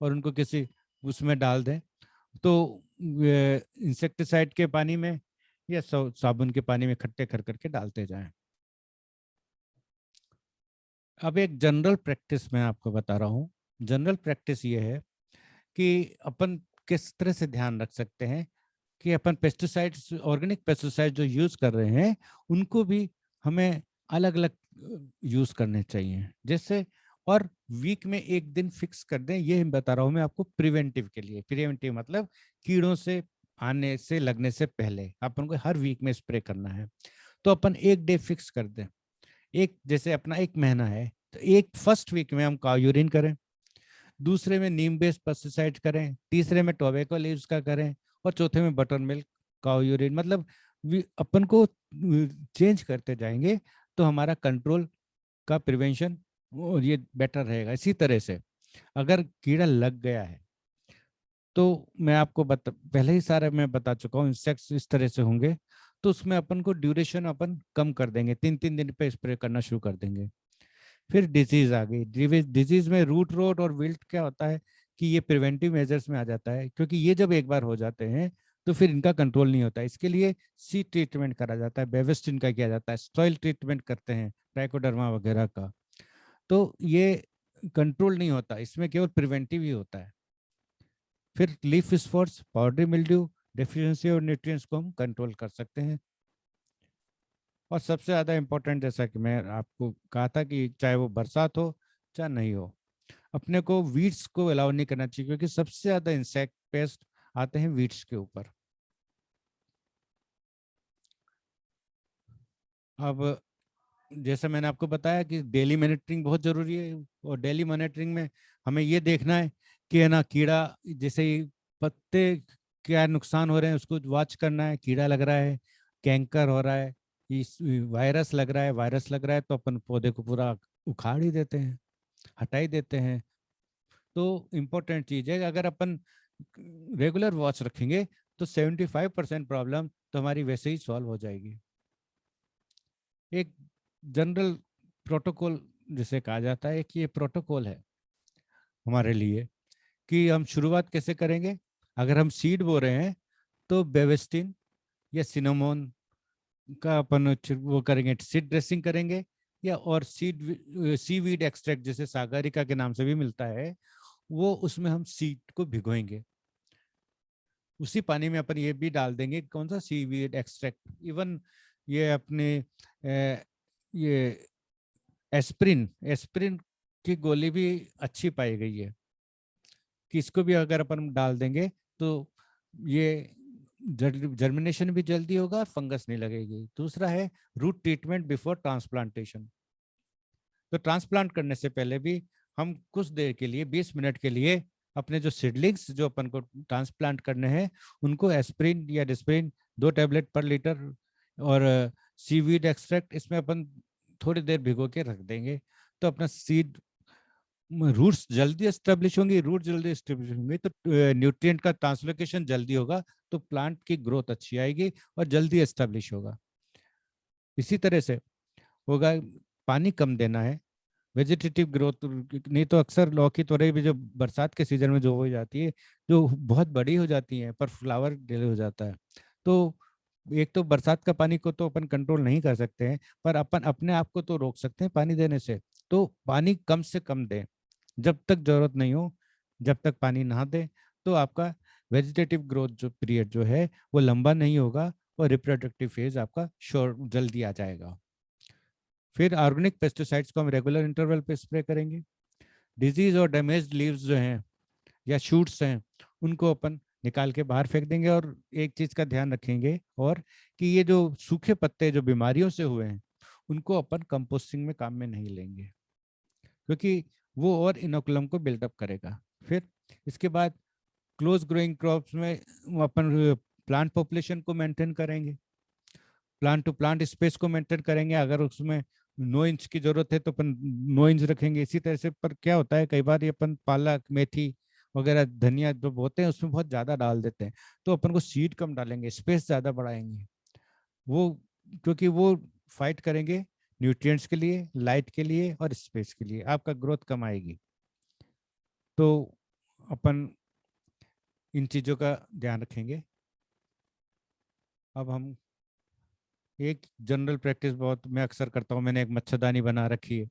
और उनको किसी उसमें डाल दें। तो इंसेक्टिसाइड के पानी में या साबुन के पानी में इकट्ठे कर करके डालते जाएं। अब एक जनरल प्रैक्टिस मैं आपको बता रहा हूँ। जनरल प्रैक्टिस ये है कि अपन किस तरह से ध्यान रख सकते हैं कि अपन पेस्टिसाइड्स, ऑर्गेनिक पेस्टिसाइड जो यूज कर रहे हैं, उनको भी हमें अलग अलग यूज करने चाहिए। जैसे और वीक में एक दिन फिक्स कर दें, ये बता रहा हूँ मैं आपको प्रिवेंटिव के लिए। प्रिवेंटिव मतलब कीड़ों से आने से, लगने से पहले अपन को हर वीक में स्प्रे करना है। तो अपन एक डे फिक्स कर दें। एक जैसे अपना एक महीना है तो एक फर्स्ट वीक में हम काव यूरिन करें, दूसरे में नीम बेस्ड पेस्टिसाइड करें, तीसरे में टोबैको लीव्स का करें, और चौथे में बटर मिल्क काउ यूरिन। मतलब अपन को चेंज करते जाएंगे तो हमारा कंट्रोल का प्रिवेंशन और ये बेटर रहेगा। इसी तरह से अगर कीड़ा लग गया है तो मैं आपको पहले ही सारे मैं बता चुका हूँ, इंसेक्ट्स इस तरह से होंगे, तो उसमें अपन को ड्यूरेशन अपन कम कर देंगे, 3-3 दिन पे स्प्रे करना शुरू कर देंगे। फिर डिजीज आ गई। डिजीज में रूट रोट और विल्ट क्या होता है कि ये प्रिवेंटिव मेजर्स में आ जाता है, क्योंकि ये जब एक बार हो जाते हैं तो फिर इनका कंट्रोल नहीं होता। इसके लिए सीड ट्रीटमेंट करा जाता है, बेविस्टिन का किया जाता है, सॉइल ट्रीटमेंट करते हैं, ट्राइकोडर्मा वगैरह का। तो ये कंट्रोल नहीं होता, इसमें केवल प्रिवेंटिव ही होता है। फिर leaf spots, powdery mildew, deficiency और न्यूट्रिएंट्स को हम कंट्रोल कर सकते हैं। और सबसे ज़्यादा इम्पोर्टेंट, जैसा कि मैं आपको कहा था कि चाहे वो बरसात हो चाहे नहीं हो, अपने को वीड्स को अलाउ नहीं करना चाहिए, क्योंकि सबसे ज्यादा इंसेक्ट पेस्ट आते हैं वीड्स के ऊपर। अब जैसे मैंने आपको बताया कि डेली मॉनिटरिंग बहुत जरूरी है, और डेली मॉनिटरिंग में हमें ये देखना है कि है ना, कीड़ा जैसे ही पत्ते क्या नुकसान हो रहे हैं उसको वॉच करना है। कीड़ा लग रहा है, कैंकर हो रहा है, इस वायरस लग रहा है, तो अपन पौधे को पूरा उखाड़ ही देते हैं, हटा ही देते हैं। तो इम्पोर्टेंट चीज है कि अगर अपन रेगुलर वॉच रखेंगे तो 75% प्रॉब्लम तो हमारी वैसे ही सॉल्व हो जाएगी। एक जनरल प्रोटोकॉल जिसे कहा जाता है कि ये प्रोटोकॉल है हमारे लिए कि हम शुरुआत कैसे करेंगे। अगर हम सीड बो रहे हैं तो बेवेस्टिन या सिनामोन का अपन वो करेंगे, सीड ड्रेसिंग करेंगे, या और सीवीड एक्सट्रैक्ट जैसे सागरिका के नाम से भी मिलता है, वो उसमें हम सीड को भिगोएंगे। उसी पानी में अपन ये भी डाल देंगे, कौन सा, सीवीड एक्सट्रैक्ट। इवन ये अपने ये एस्प्रिन, एस्प्रिन की गोली भी अच्छी पाई गई है कि इसको भी अगर अपन डाल देंगे तो ये जर्मिनेशन भी जल्दी होगा, फंगस नहीं लगेगी। दूसरा है रूट ट्रीटमेंट बिफोर ट्रांसप्लांटेशन। तो ट्रांसप्लांट करने से पहले भी हम कुछ देर के लिए, 20 मिनट के लिए, अपने जो सीडलिंग्स जो अपन को ट्रांसप्लांट करने हैं उनको एस्प्रिन या डिस्प्रिन 2 टैबलेट पर लीटर और सीवीड एक्सट्रैक्ट इसमें अपन थोड़ी देर भिगो के रख देंगे। तो अपना सीड रूट्स जल्दी एस्टेब्लिश होंगी, रूट जल्दी एस्टेब्लिश होंगे तो न्यूट्रिएंट का ट्रांसलोकेशन जल्दी होगा, तो प्लांट की ग्रोथ अच्छी आएगी और जल्दी एस्टेब्लिश होगा। इसी तरह से होगा, पानी कम देना है, वेजिटेटिव ग्रोथ। नहीं तो अक्सर लौकी तोरई भी जो बरसात के सीजन में जो हो जाती है, जो बहुत बड़ी हो जाती है पर फ्लावर डिले हो जाता है। तो एक तो बरसात का पानी को तो अपन कंट्रोल नहीं कर सकते हैं, पर अपन अपने आप को तो रोक सकते हैं पानी देने से। तो पानी कम से कम दें, जब तक जरूरत नहीं हो, जब तक पानी ना दें तो आपका वेजिटेटिव ग्रोथ जो पीरियड जो है वो लंबा नहीं होगा, और रिप्रोडक्टिव फेज आपका श्योर जल्दी आ जाएगा। फिर ऑर्गेनिक पेस्टिसाइड्स को हम रेगुलर इंटरवल पे स्प्रे करेंगे। डिजीज और डैमेज लीव्स जो हैं या शूट्स हैं उनको अपन निकाल के बाहर फेंक देंगे। और एक चीज का ध्यान रखेंगे, और कि ये जो सूखे पत्ते जो बीमारियों से हुए हैं उनको अपन कंपोस्टिंग में काम में नहीं लेंगे, क्योंकि वो और इनोकुलम को बिल्डअप करेगा। फिर इसके बाद क्लोज ग्रोइंग क्रॉप्स में अपन प्लांट पॉपुलेशन को मेंटेन करेंगे, प्लांट टू प्लांट स्पेस को मेंटेन करेंगे। अगर उसमें 9 इंच की जरूरत है तो अपन 9 इंच रखेंगे। इसी तरह से, पर क्या होता है कई बार ये अपन पालक, मेथी वगैरह, धनिया जो बोते हैं उसमें बहुत ज्यादा डाल देते हैं, तो अपन को सीड कम डालेंगे, स्पेस ज्यादा बढ़ाएंगे। वो क्योंकि वो फाइट करेंगे न्यूट्रिएंट्स के लिए, लाइट के लिए और स्पेस के लिए, आपका ग्रोथ कम आएगी। तो अपन इन चीजों का ध्यान रखेंगे। अब हम एक जनरल प्रैक्टिस बहुत मैं अक्सर करता हूँ, मैंने एक मच्छरदानी बना रखी है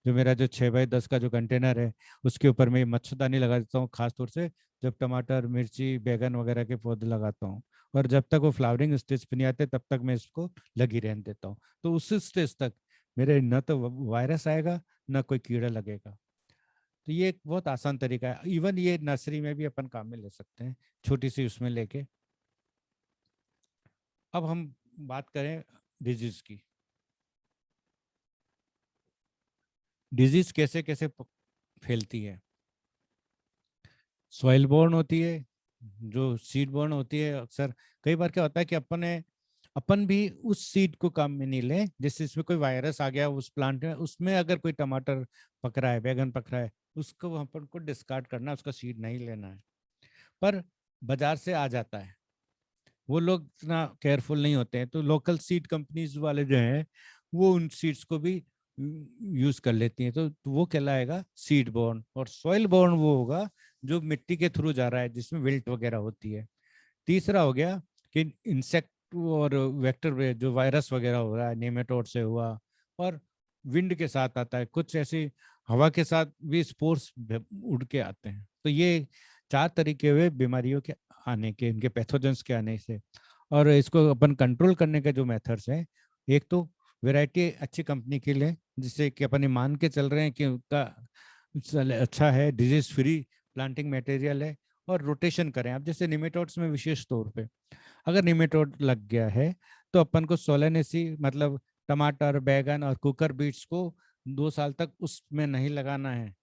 जो मेरा जो 6x10 का जो कंटेनर है उसके ऊपर मैं मच्छरदानी लगा देता हूँ, खास तौर से जब टमाटर, मिर्ची, बैगन वगैरह के पौधे लगाता हूँ। और जब तक वो फ्लावरिंग स्टेज पे नहीं आते तब तक मैं इसको लगी रहने देता हूँ। तो उस स्टेज तक मेरे न तो वायरस आएगा न कोई कीड़ा लगेगा। तो ये एक बहुत आसान तरीका है। इवन ये नर्सरी में भी अपन काम में ले सकते हैं, छोटी सी उसमें लेके। अब हम बात करें डिजीज की। डिजीज कैसे कैसे फैलती है। सॉइल बोर्न होती है, जो सीड बोर्न होती है। अक्सर कई बार क्या होता है कि अपन भी उस सीड को काम में नहीं लें, जैसे इसमें कोई वायरस आ गया उस प्लांट में, उसमें अगर कोई टमाटर पक रहा है, बैगन पक रहा है, उसको अपन को डिस्कार्ड करना है, उसका सीड नहीं लेना है। पर बाजार से आ जाता है, वो लोग इतना केयरफुल नहीं होते हैं, तो लोकल सीड कंपनीज वाले जो हैं वो उन सीड्स को भी यूज कर लेती हैं। तो वो कहलाएगा सीड बोर्न। और सॉइल बोर्न वो होगा जो मिट्टी के थ्रू जा रहा है, जिसमें विल्ट वगैरह होती है। तीसरा हो गया कि इंसेक्ट और वेक्टर जो वायरस वगैरह हो रहा है, नेमेटोड से हुआ, और विंड के साथ आता है, कुछ ऐसी हवा के साथ भी स्पोर्स उड़ के आते हैं। तो ये 4 तरीके हुए बीमारियों के आने के, इनके पैथोजेंस के आने से। और इसको अपन कंट्रोल करने के जो मेथड्स हैं, एक तो वैरायटी अच्छी कंपनी के लिए, जिससे कि अपन ये मान के चल रहे हैं कि उनका अच्छा है, डिजीज फ्री प्लांटिंग मटेरियल है। और रोटेशन करें आप, जैसे निमेटोड्स में विशेष तौर पे अगर निमेटोड लग गया है तो अपन को सोलेनेसी, मतलब टमाटर, बैगन और कुकर बीट्स को 2 साल तक उसमें नहीं लगाना है,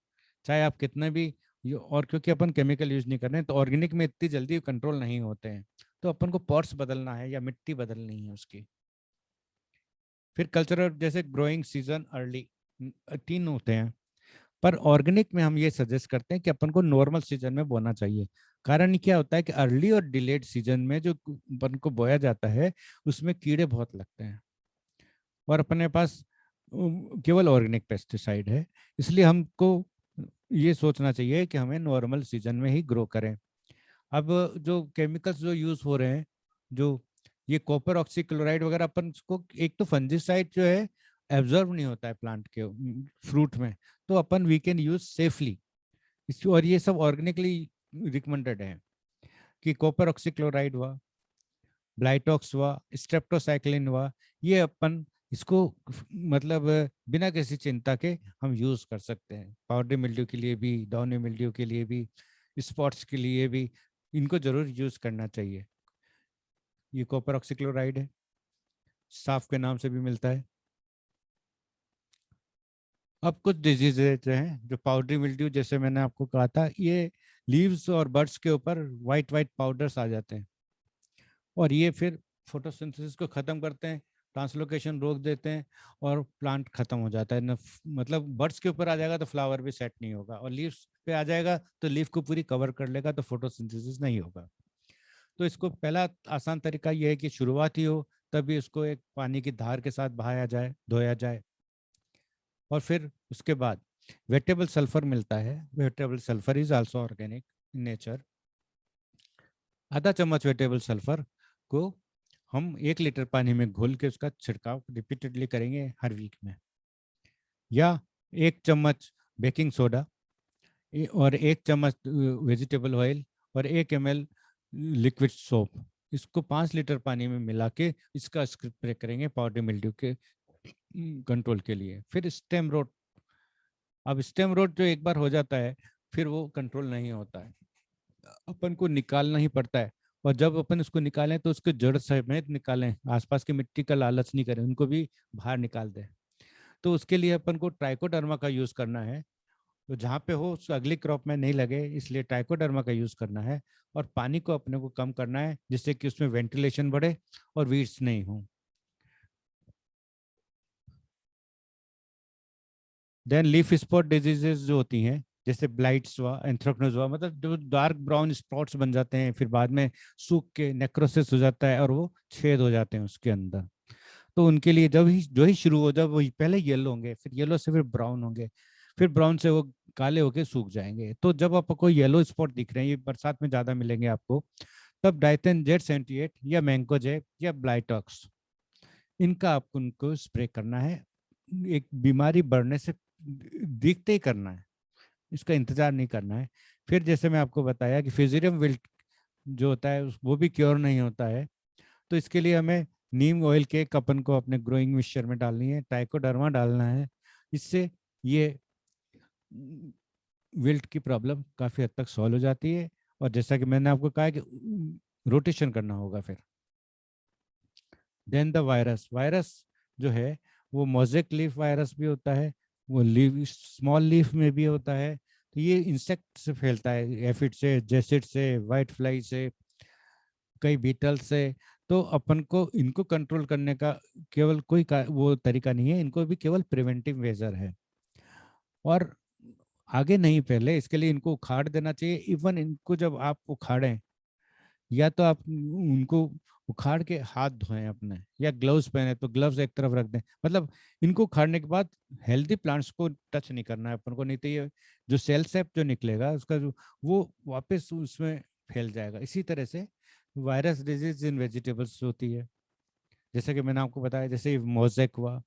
चाहे आप कितने भी और क्योंकि अपन केमिकल यूज नहीं कर रहे हैं, तो ऑर्गेनिक में इतनी जल्दी कंट्रोल नहीं होते हैं। तो अपन को पॉट्स बदलना है या मिट्टी बदलनी है उसकी। फिर कल्चरल, जैसे ग्रोइंग सीजन अर्ली, 3 होते हैं। पर ऑर्गेनिक में हम ये सजेस्ट करते हैं कि अपन को नॉर्मल सीजन में बोना चाहिए। कारण क्या होता है कि अर्ली और डिलेड सीजन में जो अपन को बोया जाता है उसमें कीड़े बहुत लगते हैं, और अपने पास केवल ऑर्गेनिक पेस्टिसाइड है। इसलिए हमको ये सोचना चाहिए कि हमें नॉर्मल सीजन में ही ग्रो करें। अब जो केमिकल्स जो यूज हो रहे हैं, जो ये कॉपर ऑक्सीक्लोराइड वगैरह, अपन को एक तो फंजीसाइड जो है एब्जॉर्ब नहीं होता है प्लांट के फ्रूट में, तो अपन वी कैन यूज सेफली। और ये सब ऑर्गेनिकली रिकमेंडेड है कि कॉपर ऑक्सीक्लोराइड हुआ, ब्लाइटॉक्स हुआ, स्ट्रेप्टोसाइक्लिन हुआ, ये अपन इसको मतलब बिना किसी चिंता के हम यूज कर सकते हैं। पाउडर मिल्ड्यू के लिए भी, डाउनी मिल्ड्यू के लिए भी, स्पॉट्स के लिए भी इनको जरूर यूज करना चाहिए। ये कॉपर ऑक्सीक्लोराइड है, साफ के नाम से भी मिलता है। अब कुछ डिजीजेज जो हैं, जो पाउडरी मिल्ड्यू, जैसे मैंने आपको कहा था, ये लीव्स और बर्ड्स के ऊपर वाइट वाइट पाउडर्स आ जाते हैं, और ये फिर फोटोसिंथेसिस को खत्म करते हैं, ट्रांसलोकेशन रोक देते हैं, और प्लांट खत्म हो जाता है न। मतलब बर्ड्स के ऊपर आ जाएगा तो फ्लावर भी सेट नहीं होगा, और लीव्स पे आ जाएगा तो लीफ को पूरी कवर कर लेगा, तो फोटोसिंथेसिस नहीं होगा। तो इसको पहला आसान तरीका यह है कि शुरुआत ही हो तभी उसको एक पानी की धार के साथ बहाया जाए, धोया जाए। और फिर उसके बाद वेटेबल सल्फर मिलता है, wettable sulphur is also organic in nature. आधा चम्मच वेटेबल सल्फर को हम 1 लीटर पानी में घोल के उसका छिड़काव रिपीटेडली करेंगे हर वीक में। या 1 चम्मच बेकिंग सोडा और 1 चम्मच वेजिटेबल ऑयल और 1 ml लिक्विड सोप, इसको 5 लीटर पानी में मिला के इसका स्प्रे करेंगे पाउडर मिल्ड्यू के कंट्रोल के लिए। फिर स्टेम रोट। अब स्टेम रोट जो एक बार हो जाता है फिर वो कंट्रोल नहीं होता है, अपन को निकालना ही पड़ता है। और जब अपन इसको निकालें तो उसके जड़ समेत निकालें, आसपास की मिट्टी का लालच नहीं करें, उनको भी बाहर निकाल दें। तो उसके लिए अपन को ट्राइकोडर्मा का यूज करना है, तो जहाँ पे हो उस अगली क्रॉप में नहीं लगे, इसलिए ट्राइकोडर्मा का यूज करना है। और पानी को अपने को कम करना है जिससे कि उसमें वेंटिलेशन बढ़े और वीड्स नहीं हो। देन लीफ स्पॉट डिजीजेस जो होती हैं, जैसे ब्लाइट्स हुआ, एंथ्रेक्नोज हुआ, मतलब जो डार्क ब्राउन स्पॉट्स बन जाते हैं, फिर बाद में सूख के नेक्रोसिस हो जाता है और वो छेद हो जाते हैं उसके अंदर। तो उनके लिए जब ही जो ही शुरू हो, जब वही पहले येलो होंगे, फिर येलो से फिर ब्राउन होंगे, फिर ब्राउन से वो काले होके सूख जाएंगे। तो जब आपको येलो स्पॉट दिख रहे हैं, ये बरसात में ज्यादा मिलेंगे आपको, तब डाइथेन Z78 या मैंकोजेब या ब्लाइटॉक्स, इनका आपको उनको स्प्रे करना है एक बीमारी बढ़ने से देखते ही करना है, इसका इंतजार नहीं करना है। फिर जैसे मैं आपको बताया कि फिजिरियम विल्ट जो होता है वो भी क्योर नहीं होता है, तो इसके लिए हमें नीम ऑयल के अपन को अपने ग्रोइंग मिक्सचर में डालनी है, ट्राइकोडर्मा डालना है। इससे ये विल्ट की प्रॉब्लम काफ़ी हद तक सॉल्व हो जाती है। और जैसा कि मैंने आपको कहा कि रोटेशन करना होगा फिर। देन द वायरस, वायरस जो है वो मोज़ेक लीफ वायरस भी होता है, वो लीफ स्मॉल लीफ में भी होता है। तो ये इंसेक्ट से फैलता है, एफिड से, जेसिड से, वाइट फ्लाई से, कई बीटल से। तो अपन को इनको कंट्रोल करने का केवल वो तरीका नहीं है, इनको भी केवल प्रिवेंटिव मेजर है। और आगे नहीं, पहले इसके लिए इनको उखाड़ देना चाहिए। इवन इनको जब आप उखाड़ें, या तो आप उनको उखाड़ के हाथ धोएं अपने, या ग्लव्स पहने तो ग्लव्स एक तरफ रख दें। मतलब इनको उखाड़ने के बाद हेल्दी प्लांट्स को टच नहीं करना है अपन को, नहीं तो ये जो सेल सेप जो निकलेगा उसका जो वो वापस उसमें फैल जाएगा। इसी तरह से वायरस डिजीज इन वेजिटेबल्स होती है, जैसे कि मैंने आपको बताया, जैसे मोज़ेक हुआ,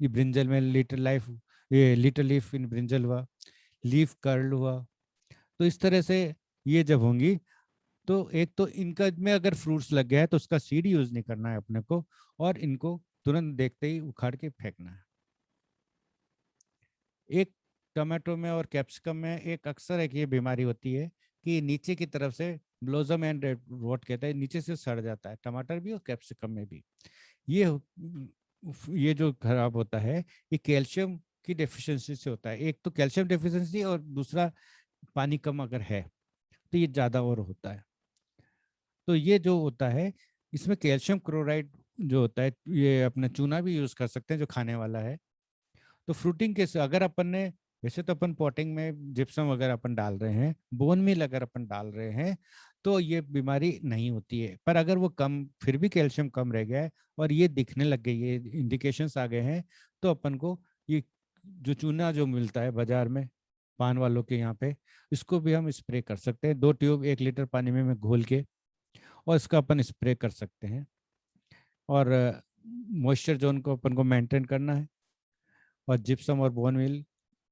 ये ब्रिंजल में लिटिल लाइफ, ये लिटिल लीफ इन ब्रिंजल हुआ, लीफ कर्ल हुआ। तो इस तरह से ये जब होंगी, तो एक तो इनका में अगर फ्रूट्स लग गया है तो उसका सीड यूज नहीं करना है अपने को, और इनको तुरंत देखते ही उखाड़ के फेंकना है। एक टमाटो में और कैप्सिकम में एक अक्सर एक ये बीमारी होती है कि नीचे की तरफ से ब्लोजम एंड रोट कहते हैं, नीचे से सड़ जाता है, टमाटर भी और कैप्सिकम में भी। ये ये जो खराब होता है, ये कैल्शियम की डेफिशिएंसी से होता है। एक तो कैल्शियम डेफिशिएंसी, और दूसरा पानी कम अगर है तो ये ज्यादा और होता है। तो ये जो होता है, इसमें कैल्शियम क्लोराइड जो होता है, ये अपने चूना भी यूज कर सकते हैं जो खाने वाला है। तो फ्रूटिंग के अगर अपन ने, वैसे तो अपन पॉटिंग में जिप्सम वगैरह अपन डाल रहे हैं, बोन मील अगर अपन डाल रहे हैं, तो ये बीमारी नहीं होती है। पर अगर वो कम, फिर भी कैल्शियम कम रह गया है और ये दिखने लग गई है, इंडिकेशंस आ गए हैं, तो अपन को ये जो चूना जो मिलता है बाजार में पान वालों के यहाँ पे, इसको भी हम स्प्रे कर सकते हैं। 2 ट्यूब 1 लीटर पानी में घोल के, और इसका अपन स्प्रे कर सकते हैं। और मॉइस्चर जोन को अपन को मेंटेन करना है। और जिप्सम और बोन मील,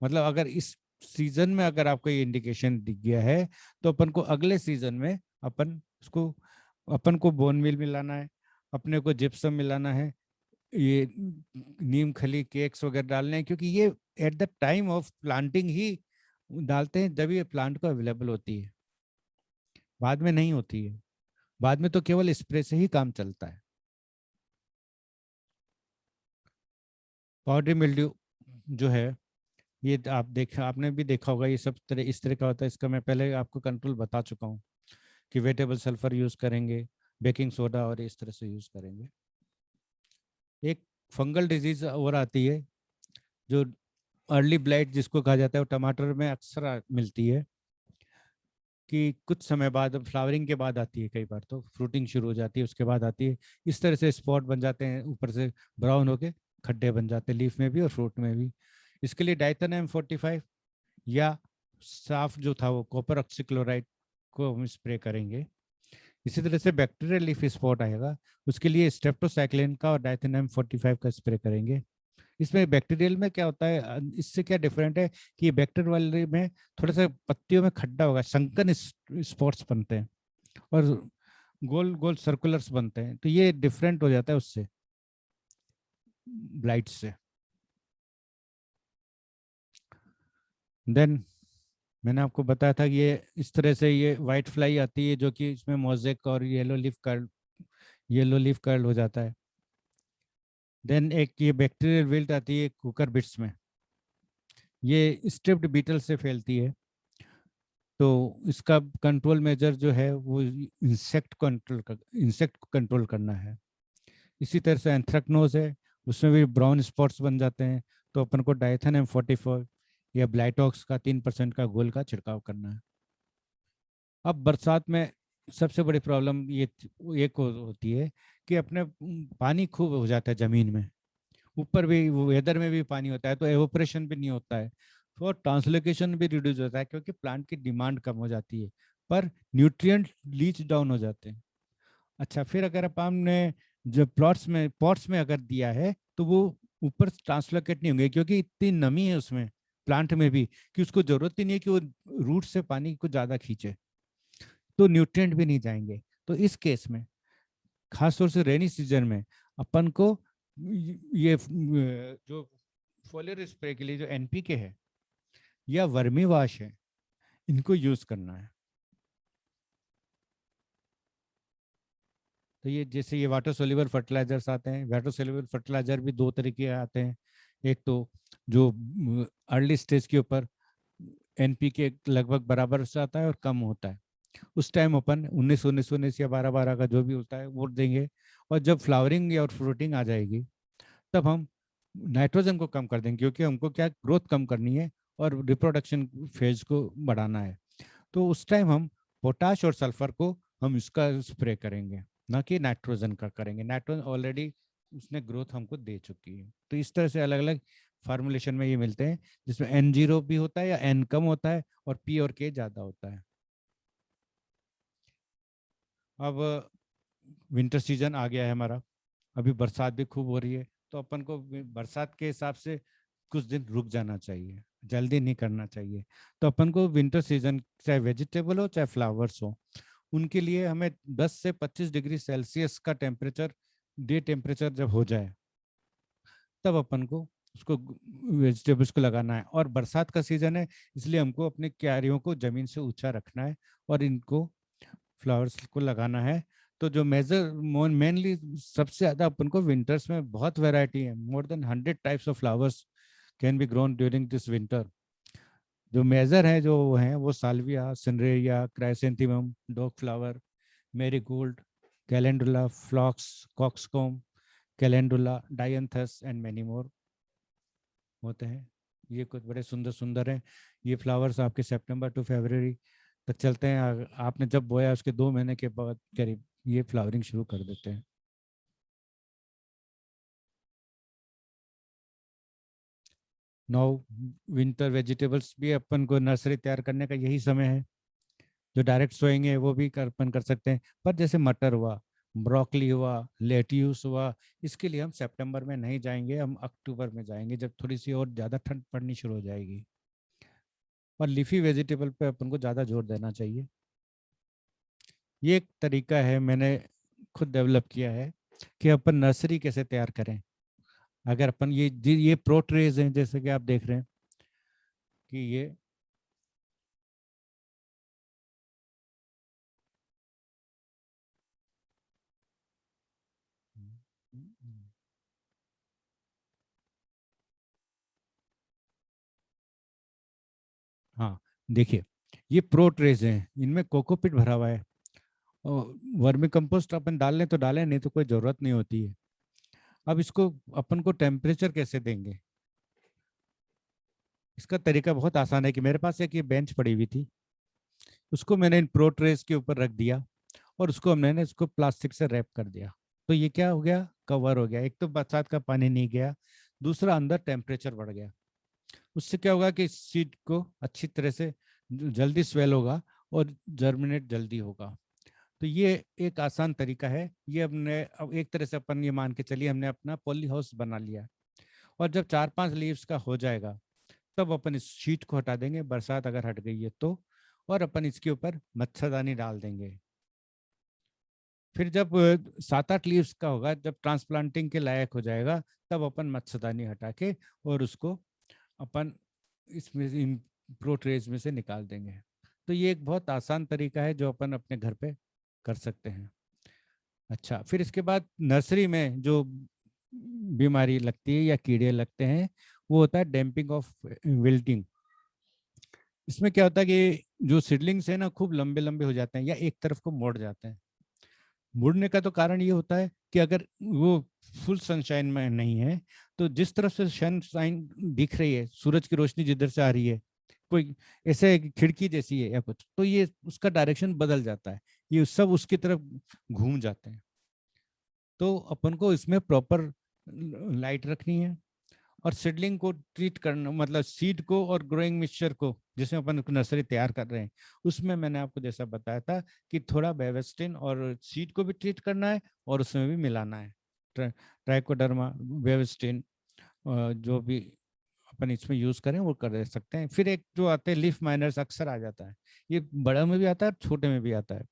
मतलब अगर इस सीजन में अगर आपको ये इंडिकेशन दिख गया है, तो अपन को अगले सीजन में अपन को बोन मील मिलाना है, अपने को जिप्सम मिलाना है, ये नीम खली केक्स वगैरह डालने हैं, क्योंकि ये at the time of planting ही डालते हैं, जब ये प्लांट को अवेलेबल होती है, बाद में नहीं होती है। बाद में तो केवल स्प्रे से ही काम चलता है। पाउडरी मिल्ड्यू जो है, ये आपने भी देखा होगा, ये सब तरह इस तरह का होता है। इसका मैं पहले आपको कंट्रोल बता चुका हूँ कि वेटेबल सल्फर यूज करेंगे, बेकिंग सोडा, और इस तरह से यूज करेंगे। एक फंगल डिजीज और आती है जो अर्ली ब्लाइट जिसको कहा जाता है, वो टमाटर में अक्सर मिलती है, कि कुछ समय बाद, फ्लावरिंग के बाद आती है, कई बार तो फ्रूटिंग शुरू हो जाती है उसके बाद आती है। इस तरह से स्पॉट बन जाते हैं, ऊपर से ब्राउन होके खड्डे बन जाते हैं, लीफ में भी और फ्रूट में भी। इसके लिए डाइथेन M45 या साफ जो था वो कॉपर ऑक्सीक्लोराइड को हम स्प्रे करेंगे। इसी तरह से बैक्टीरियल लीफ स्पॉट आएगा, उसके लिए स्ट्रेप्टोसाइक्लिन का और डाइथेन M45 का स्प्रे करेंगे। इसमें बैक्टीरियल में क्या होता है, इससे क्या डिफरेंट है कि बैक्टीरियल वाले में थोड़ा सा पत्तियों में खड्डा होगा, संकन स्पॉट्स बनते हैं और गोल गोल सर्कुलर्स बनते हैं, तो ये डिफरेंट हो जाता है उससे, ब्लाइट से। देन मैंने आपको बताया था कि ये इस तरह से ये वाइट फ्लाई आती है, जो कि इसमें मोज़ेक और येलो लीफ कर्ल हो जाता है। देन एक ये बैक्टीरियल विल्ट आती है कुकर बिट्स में, ये स्ट्रिप्ड बीटल से फैलती है। तो इसका कंट्रोल मेजर जो है वो इंसेक्ट को कंट्रोल करना है। इसी तरह से एंथ्रेक्नोज है, उसमें भी ब्राउन स्पॉट्स बन जाते हैं, तो अपन को डाइथेन M44 या ब्लाइटॉक्स का 3% का घोल का छिड़काव करना है। अब बरसात में सबसे बड़ी प्रॉब्लम ये एक होती है कि अपने पानी खूब हो जाता है जमीन में, ऊपर भी वेदर में भी पानी होता है, तो एवोपरेशन भी नहीं होता है, और ट्रांसलोकेशन भी रिड्यूस होता है, क्योंकि प्लांट की डिमांड कम हो जाती है, पर न्यूट्रिएंट लीच डाउन हो जाते हैं। अच्छा, फिर अगर आपने जो पॉट्स में अगर दिया है, तो वो ऊपर ट्रांसलोकेट नहीं होंगे, क्योंकि इतनी नमी है उसमें, प्लांट में भी कि उसको जरूरत ही नहीं है कि वो रूट से पानी को ज्यादा खींचे, तो न्यूट्रिएंट भी नहीं जाएंगे। तो इस केस में खास तौर से रेनी सीजन में अपन को ये जो फोलियर स्प्रे के लिए जो एनपीके है या वर्मी वाश है, इनको यूज करना है। तो ये जैसे ये वाटर सोल्यूबल फर्टिलाइजर्स आते हैं, वाटर सोल्यूबल फर्टिलाइजर भी दो तरीके के आते हैं। एक तो जो अर्ली स्टेज के ऊपर एनपीके लगभग बराबर से आता है और कम होता है, उस टाइम अपन 19 19 19 या 12 12 का जो भी होता है वो देंगे। और जब फ्लावरिंग या और फ्रूटिंग आ जाएगी तब हम नाइट्रोजन को कम कर देंगे, क्योंकि हमको क्या ग्रोथ कम करनी है और रिप्रोडक्शन फेज को बढ़ाना है। तो उस टाइम हम पोटाश और सल्फर को हम इसका स्प्रे करेंगे, ना कि नाइट्रोजन का करेंगे। नाइट्रोजन ऑलरेडी उसने ग्रोथ हमको दे चुकी है। तो इस तरह से अलग अलग फार्मुलेशन में ये मिलते हैं, जिसमें N0 भी होता है या N कम होता है और P और K ज्यादा होता है। अब विंटर सीजन आ गया है हमारा, अभी बरसात भी खूब हो रही है, तो अपन को बरसात के हिसाब से कुछ दिन रुक जाना चाहिए, जल्दी नहीं करना चाहिए। तो अपन को विंटर सीजन चाहे वेजिटेबल हो चाहे फ्लावर्स हो, उनके लिए हमें 10 से 25 डिग्री सेल्सियस का टेम्परेचर, डे टेम्परेचर जब हो जाए तब अपन को उसको वेजिटेबल्स को लगाना है। और बरसात का सीजन है, इसलिए हमको अपने क्यारियों को जमीन से ऊंचा रखना है और इनको फ्लावर्स को लगाना है। तो जो मेजर मेनली सबसे ज्यादा अपन को विंटर्स में बहुत वैरायटी है, more than 100 types of flowers can be grown during this winter. जो मेजर है जो हैं वो salvia, cineraria, chrysanthemum, dog flower, marigold, calendula, phlox, cockscomb, calendula, dianthus and many more होते हैं। ये कुछ बड़े सुंदर सुंदर हैं। ये फ्लावर्स आपके सितंबर टू फरवरी तक चलते हैं। आपने जब बोया उसके 2 महीने के बाद करीब ये फ्लावरिंग शुरू कर देते हैं। नो, विंटर वेजिटेबल्स भी अपन को नर्सरी तैयार करने का यही समय है। जो डायरेक्ट सोएंगे वो भी अपन कर सकते हैं, पर जैसे मटर हुआ, ब्रोकली हुआ, लेट्यूस हुआ, इसके लिए हम सितंबर में नहीं जाएंगे, हम अक्टूबर में जाएंगे जब थोड़ी सी और ज़्यादा ठंड पड़नी शुरू हो जाएगी। और लीफी वेजिटेबल पे अपन को ज़्यादा जोर देना चाहिए। ये एक तरीका है मैंने खुद डेवलप किया है कि अपन नर्सरी कैसे तैयार करें। अगर अपन ये प्रो ट्रेज हैं जैसे कि आप देख रहे हैं कि ये हाँ, देखिए ये प्रो ट्रेज हैं, इनमें कोकोपीट भरा हुआ है। और वर्मी कंपोस्ट अपन डाल लें तो डालें, नहीं तो कोई ज़रूरत नहीं होती है। अब इसको अपन को टेम्परेचर कैसे देंगे, इसका तरीका बहुत आसान है कि मेरे पास एक ये बेंच पड़ी हुई थी, उसको मैंने इन प्रो ट्रेज के ऊपर रख दिया और उसको मैंने इसको प्लास्टिक से रैप कर दिया। तो ये क्या हो गया, कवर हो गया। एक तो बरसात का पानी नहीं गया, दूसरा अंदर टेम्परेचर बढ़ गया। उससे क्या होगा कि सीड को अच्छी तरह से जल्दी स्वेल होगा और जर्मिनेट जल्दी होगा। तो ये एक आसान तरीका है। ये हमने अब एक तरह से अपन ये मान के चलिए हमने अपना पॉली हाउस बना लिया। और जब 4 5 लीव्स का हो जाएगा तब अपन इस शीट को हटा देंगे, बरसात अगर हट गई है तो, और अपन इसके ऊपर मच्छरदानी डाल देंगे। फिर जब 7 8 लीव्स का होगा, जब ट्रांसप्लांटिंग के लायक हो जाएगा, तब अपन मच्छरदानी हटा के और उसको अपन इसमें इन प्रो ट्रेज में से निकाल देंगे। तो ये एक बहुत आसान तरीका है जो अपन अपने घर पे कर सकते हैं। अच्छा, फिर इसके बाद नर्सरी में जो बीमारी लगती है या कीड़े लगते हैं वो होता है डैम्पिंग ऑफ विल्टिंग। इसमें क्या होता है कि जो सीडलिंग्स है ना खूब लंबे लंबे हो जाते हैं या एक तरफ को मोड़ जाते हैं। मुड़ने का तो कारण ये होता है कि अगर वो फुल सनशाइन में नहीं है, तो जिस तरफ से सनशाइन दिख रही है, सूरज की रोशनी जिधर से आ रही है, कोई ऐसे खिड़की जैसी है या कुछ, तो ये उसका डायरेक्शन बदल जाता है, ये सब उसकी तरफ घूम जाते हैं। तो अपन को इसमें प्रॉपर लाइट रखनी है। और सीडलिंग को ट्रीट करना, मतलब सीड को और ग्रोइंग मिक्सचर को जिसमें अपन नर्सरी तैयार कर रहे हैं, उसमें मैंने आपको जैसा बताया था कि थोड़ा बेवेस्टिन और सीड को भी ट्रीट करना है और उसमें भी मिलाना है ट्राइकोडर्मा, बेवेस्टिन, जो भी अपन इसमें यूज करें वो कर सकते हैं। फिर एक जो आते हैं लीफ माइनर्स अक्सर आ जाता है, ये बड़े में भी आता है छोटे में भी आता है।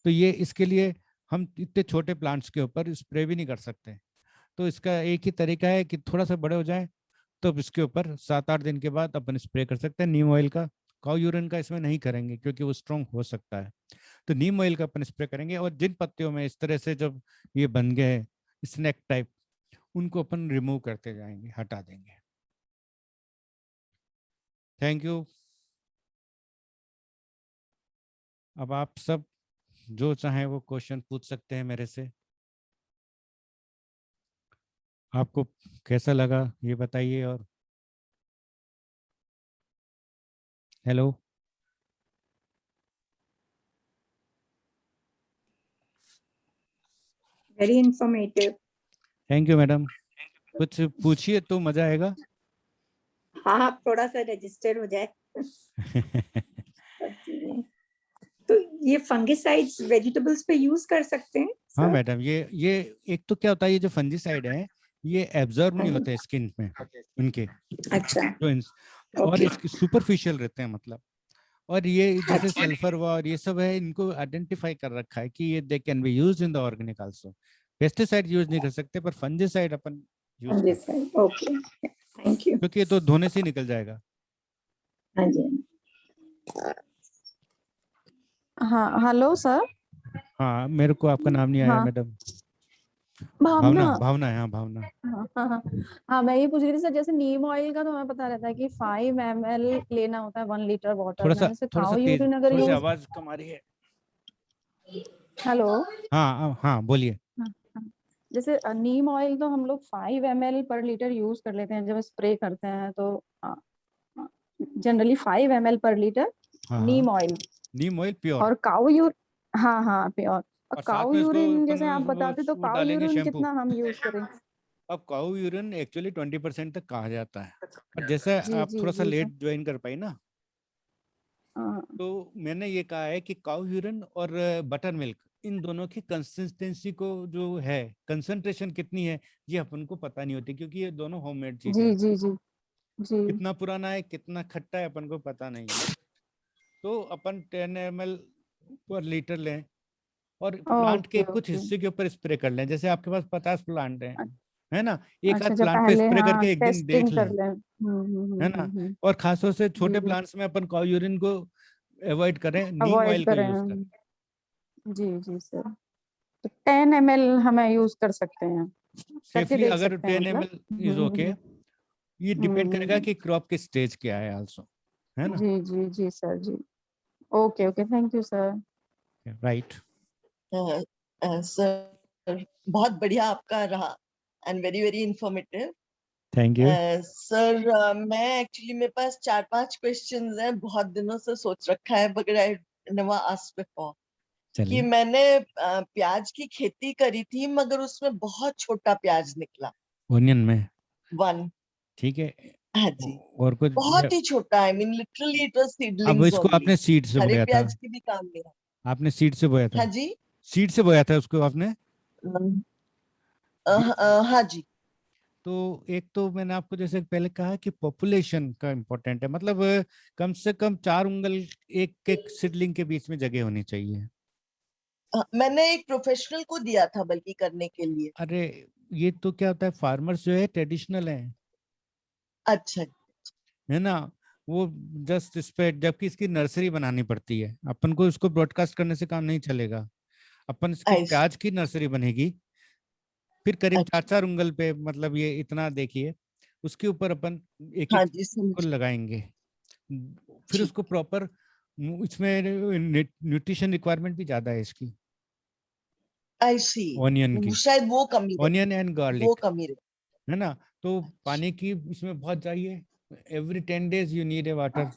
तो ये इसके लिए हम इतने छोटे प्लांट्स के ऊपर स्प्रे भी नहीं कर सकते। तो इसका एक ही तरीका है कि थोड़ा सा बड़े हो जाए तो इसके ऊपर 7-8 दिन के बाद अपन स्प्रे कर सकते हैं नीम ऑयल का। काऊ यूरिन का इसमें नहीं करेंगे क्योंकि वो स्ट्रॉन्ग हो सकता है। तो नीम ऑयल का अपन स्प्रे करेंगे, और जिन पत्तियों में इस तरह से जब ये बन गए स्नैक टाइप, उनको अपन रिमूव करते जाएंगे, हटा देंगे। Thank you. अब आप सब जो चाहें वो क्वेश्चन पूछ सकते हैं मेरे से। आपको कैसा लगा ये बताइए। और hello, Very informative. Thank you madam. कुछ पूछिए तो मजा आएगा। हाँ, आप थोड़ा सा रजिस्टर हो जाए सब चीजें। तो ये फंगिसाइड्स वेजिटेबल्स पे यूज कर सकते हैं हाँ सर? मैडम, ये एक तो क्या होता है, ये जो फंजीसाइड है ये एब्जॉर्ब नहीं होते स्किन में उनके, अच्छा, जो और ओके। इसके सुपरफिशियल रहते हैं मतलब। और ये जैसे अच्छा, सल्फर और ये सब है, इनको आइडेंटिफाई कर रखा है कि ये they can be used in the organic also. Pesticide use नहीं कर सकते, पर फंजीसाइड अपन यूज कर सकते फंगिसाइड, ओके, थैंक यू। हैं, क्योंकि ये तो धोने से ही निकल जाएगा। हाँ जी। हाँ, हेलो सर। हाँ, मेरे को आपका नाम नहीं आया हाँ, मैडम। भावना। भावना, भावना है, हाँ भावना। हाँ हाँ हाँ हाँ, मैं ये पूछ रही थी सर, जैसे नीम ऑयल का तो हमें पता रहता है कि 5 ml लेना होता है 1 लीटर वाटर में। जैसे थोड़ा सा काउ तेज, यूरिन अगर थोड़ी सी यूज। आवाज कम आ रही है। हेलो। हाँ हाँ, बोलिए। हाँ, हाँ। जैसे नीम ऑयल तो हम लोग 5 ml/लीटर यूज कर लेते हैं जब स्प्रे करते हैं, तो जनरली 5 ml/लीटर हाँ हाँ, नीम ऑयल। नीम ऑयल प्योर। और काउ यूर हाँ हाँ, प्योर। और और साथ काउ में उसको यूरिन अपन जैसे आप बताते तो वो काउ डालेंगे यूरिन शैम्पू। कितना हम यूज करें? अब काऊ यूरिन एक्चुअली 20% तक कहा जाता है, पर जैसे जी आप जी थोड़ा सा जी लेट सर। ज्वाइन कर पाई ना, हाँ, तो मैंने ये कहा है कि काऊ यूरिन और बटर मिल्क, इन दोनों की कंसिस्टेंसी को जो है, कंसंट्रेशन कितनी है, ये अपन को पता नहीं होती, क्योंकि ये दोनों होममेड चीजें जी हैं। जी जी जी। कितना पुराना है कितना खट्टा है अपन को पता नहीं है। तो अपन 10 ml पर लीटर लें, और प्लांट के ओके कुछ ओके। हिस्से के ऊपर स्प्रे कर लें। जैसे आपके पास 50 प्लांट हैं, है ना, एक अच्छा आध अच्छा, प्लांट पे पहले स्प्रे हाँ करके एक दिन देख टेस्टिंग कर लें, लें। है ना। हम्म। और खासतौर से जी, छोटे प्लांट्स में अपन काऊ यूरिन को अवॉइड करें, नीम अवॉइड ऑयल को करें यूज करें। हम। जी जी सर। तो 10 ml हमें यूज कर सकते हैं, करके सेफली देख अगर सकते हैं 10 मतलब। ml is okay. ये डिपेंड करेगा हम्म। कि क्रॉप के स्टेज क्या है आल्सो, है ना। जी जी जी सर जी। Okay okay, thank you sir. Right. Sir बहुत बढ़िया आपका रहा and very very informative. Thank you. Sir मैं एक्चुअली मेरे पास 4-5 क्वेश्चंस हैं, बहुत दिनों से सोच रखा है but I never asked before. कि चलिए। मैंने प्याज की खेती करी थी मगर उसमें बहुत छोटा प्याज निकला, ओनियन में। 1। ठीक है। हाँ जी, और कुछ बहुत ही छोटा, I mean literally it was अब सीडलिंग्स इसको ओनली। आपने सीड से हरे बोया था? प्याज की भी काम नहीं है। आपने सीड से बोया हाँ था? जी। सीड से बोया था उसको आपने? हाँ जी। तो एक तो मैंने आपको जैसे पहले कहा कि पॉपुलेशन का इम्पोर्टेंट है, मतलब कम से कम 4 उंगल एक एक सिडलिंग के बीच में जगह होनी चाहिए। मैंने एक प्रोफेशनल को दिया था बल्कि करने के लिए। अरे, ये तो क्या होता है, फार्मर्स जो है ट्रेडिशनल है अच्छा। है ना, वो जस्ट इस पे, जबकि इसकी नर्सरी बनानी पड़ती है अपन को, इसको ब्रॉडकास्ट करने से काम नहीं चलेगा। अपन इसकी आई सी। प्याज की नर्सरी बनेगी, फिर करीब चार अच्छा। चार उंगल पे, मतलब ये इतना देखिए, उसके ऊपर अपन एक हाँ एक जी, को समझ गई। लगाएंगे। फिर ठीक। उसको प्रॉपर, इसमें न्यूट्रिशन रिक्वायरमेंट भी ज्यादा है इसकी, आई सी। ऑनियन की। शायद वो कमी रहे। ऑनियन एंड वो गार्लिक, कमी रहे। है ना। तो पानी की इसमें बहुत चाहिए, every 10 days you need a water.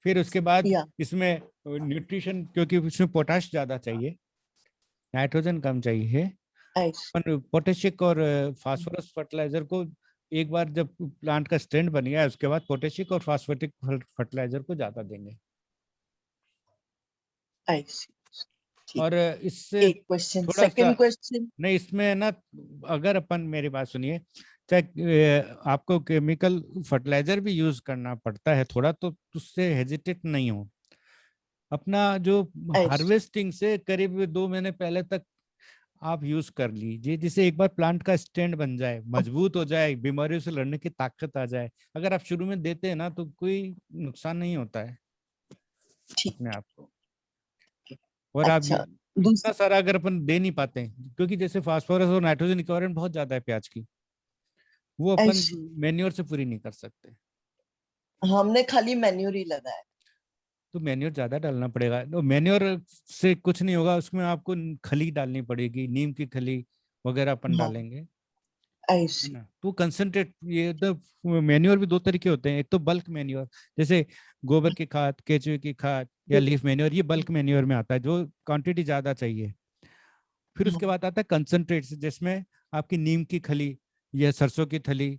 फिर उसके बाद या इसमें न्यूट्रिशन, क्योंकि इसमें पोटाश ज्यादा चाहिए, नाइट्रोजन कम चाहिए। आई सी। पोटेशिक और फास्फोरस फर्टिलाइजर को एक बार जब प्लांट का स्टैंड बन गया है, उसके बाद पोटेशिक और फास्फोटिक फर्टिलाइजर को ज्यादा देंगे। आई सी। ठीक। और इससे एक क्वेश्चन, थोड़ा सा, सेकंड क्वेश्चन। नहीं इसमें ना, अगर अपन, मेरी बात सुनिए, चाहे आपको केमिकल फर्टिलाइजर भी यूज करना पड़ता है थोड़ा, तो उससे हेजिटेट नहीं हो। अपना जो अच्छा हार्वेस्टिंग से करीब 2 महीने पहले तक आप यूज कर लीजिए, जिससे एक बार प्लांट का स्टैंड बन जाए, मजबूत हो जाए, बीमारियों से लड़ने की ताकत आ जाए। अगर आप शुरू में देते हैं ना तो कोई नुकसान नहीं होता है ठीक अपने आप को। है। और आप अच्छा इतना दूसरा, सारा अगर अपन दे नहीं पाते हैं, क्योंकि जैसे फास्फोरस और नाइट्रोजन रिक्वायरमेंट बहुत ज्यादा है प्याज की, वो अपन ऐसी मेन्योर से पूरी नहीं कर सकते। हमने खाली मैन्योर ही लगाया। तो मेन्योर ज्यादा डालना पड़ेगा। तो मेन्योर से कुछ नहीं होगा, उसमें आपको खली डालनी पड़ेगी, नीम की खली वगैरह अपन हाँ डालेंगे, है ऐसी। ना। तो कंसंट्रेट, ये तो मेन्योर भी 2 तरीके होते हैं। एक तो बल्क मेन्योर, जैसे गोबर की खाद, केचुए की खाद या लीफ मेन्योर, ये बल्क मेन्योर में आता है जो क्वांटिटी ज्यादा चाहिए। फिर उसके हाँ, बाद आता है कंसंट्रेट, जिसमें आपकी नीम की खली या सरसों की खली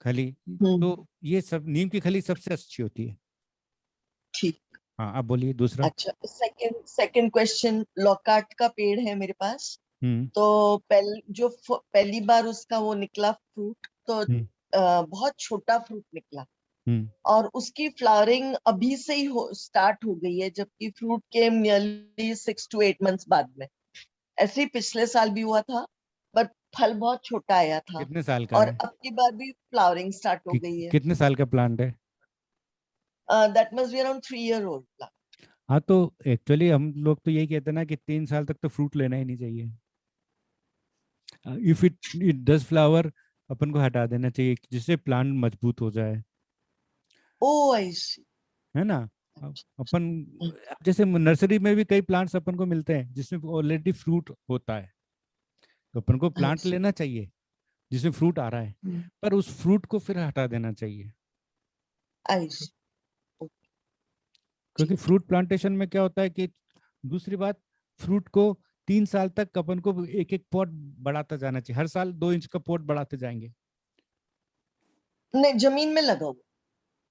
खली, हम्म, तो ये सब नीम की खली सबसे अच्छी होती है। ठीक। हाँ, आप बोलिए दूसरा। अच्छा सेकंड सेकंड क्वेश्चन, लॉकार्ट का पेड़ है मेरे पास। हम्म। तो पहली बार उसका वो निकला फ्रूट, तो हम्म। बहुत छोटा फ्रूट निकला। हम्म। और उसकी फ्लावरिंग अभी से ही स्टार्ट हो गई है, जबकि फ्रूट के नियरली 6 to 8 months बाद में। ऐसे ही पिछले साल भी हुआ था, बट फल बहुत छोटा आया था। कितने साल का और है? अब की बार भी फ्लावरिंग स्टार्ट हो गई है। कितने साल का प्लांट है? That must be around 3 year old। हाँ, तो एक्चुअली हम लोग तो यही कहते हैं ना कि 3 साल तक तो फ्रूट लेना ही नहीं चाहिए। If it it does flower, अपन को हटा देना चाहिए, जिससे प्लांट मजबूत हो जाए, ओ आई सी। है ना। अपन जैसे नर्सरी में भी कई प्लांट्स अपन को मिलते हैं जिसमें ऑलरेडी फ्रूट होता है, तो अपन को आई प्लांट सी। लेना चाहिए जिसमें फ्रूट आ रहा है, पर उस फ्रूट को फिर हटा देना चाहिए। आई सी। क्योंकि फ्रूट प्लांटेशन में क्या होता है कि, दूसरी बात, फ्रूट को 3 साल तक अपन को एक एक पॉट बढ़ाता जाना चाहिए, हर साल 2 इंच का पॉट बढ़ाते जाएंगे। नहीं, जमीन में लगा हुआ।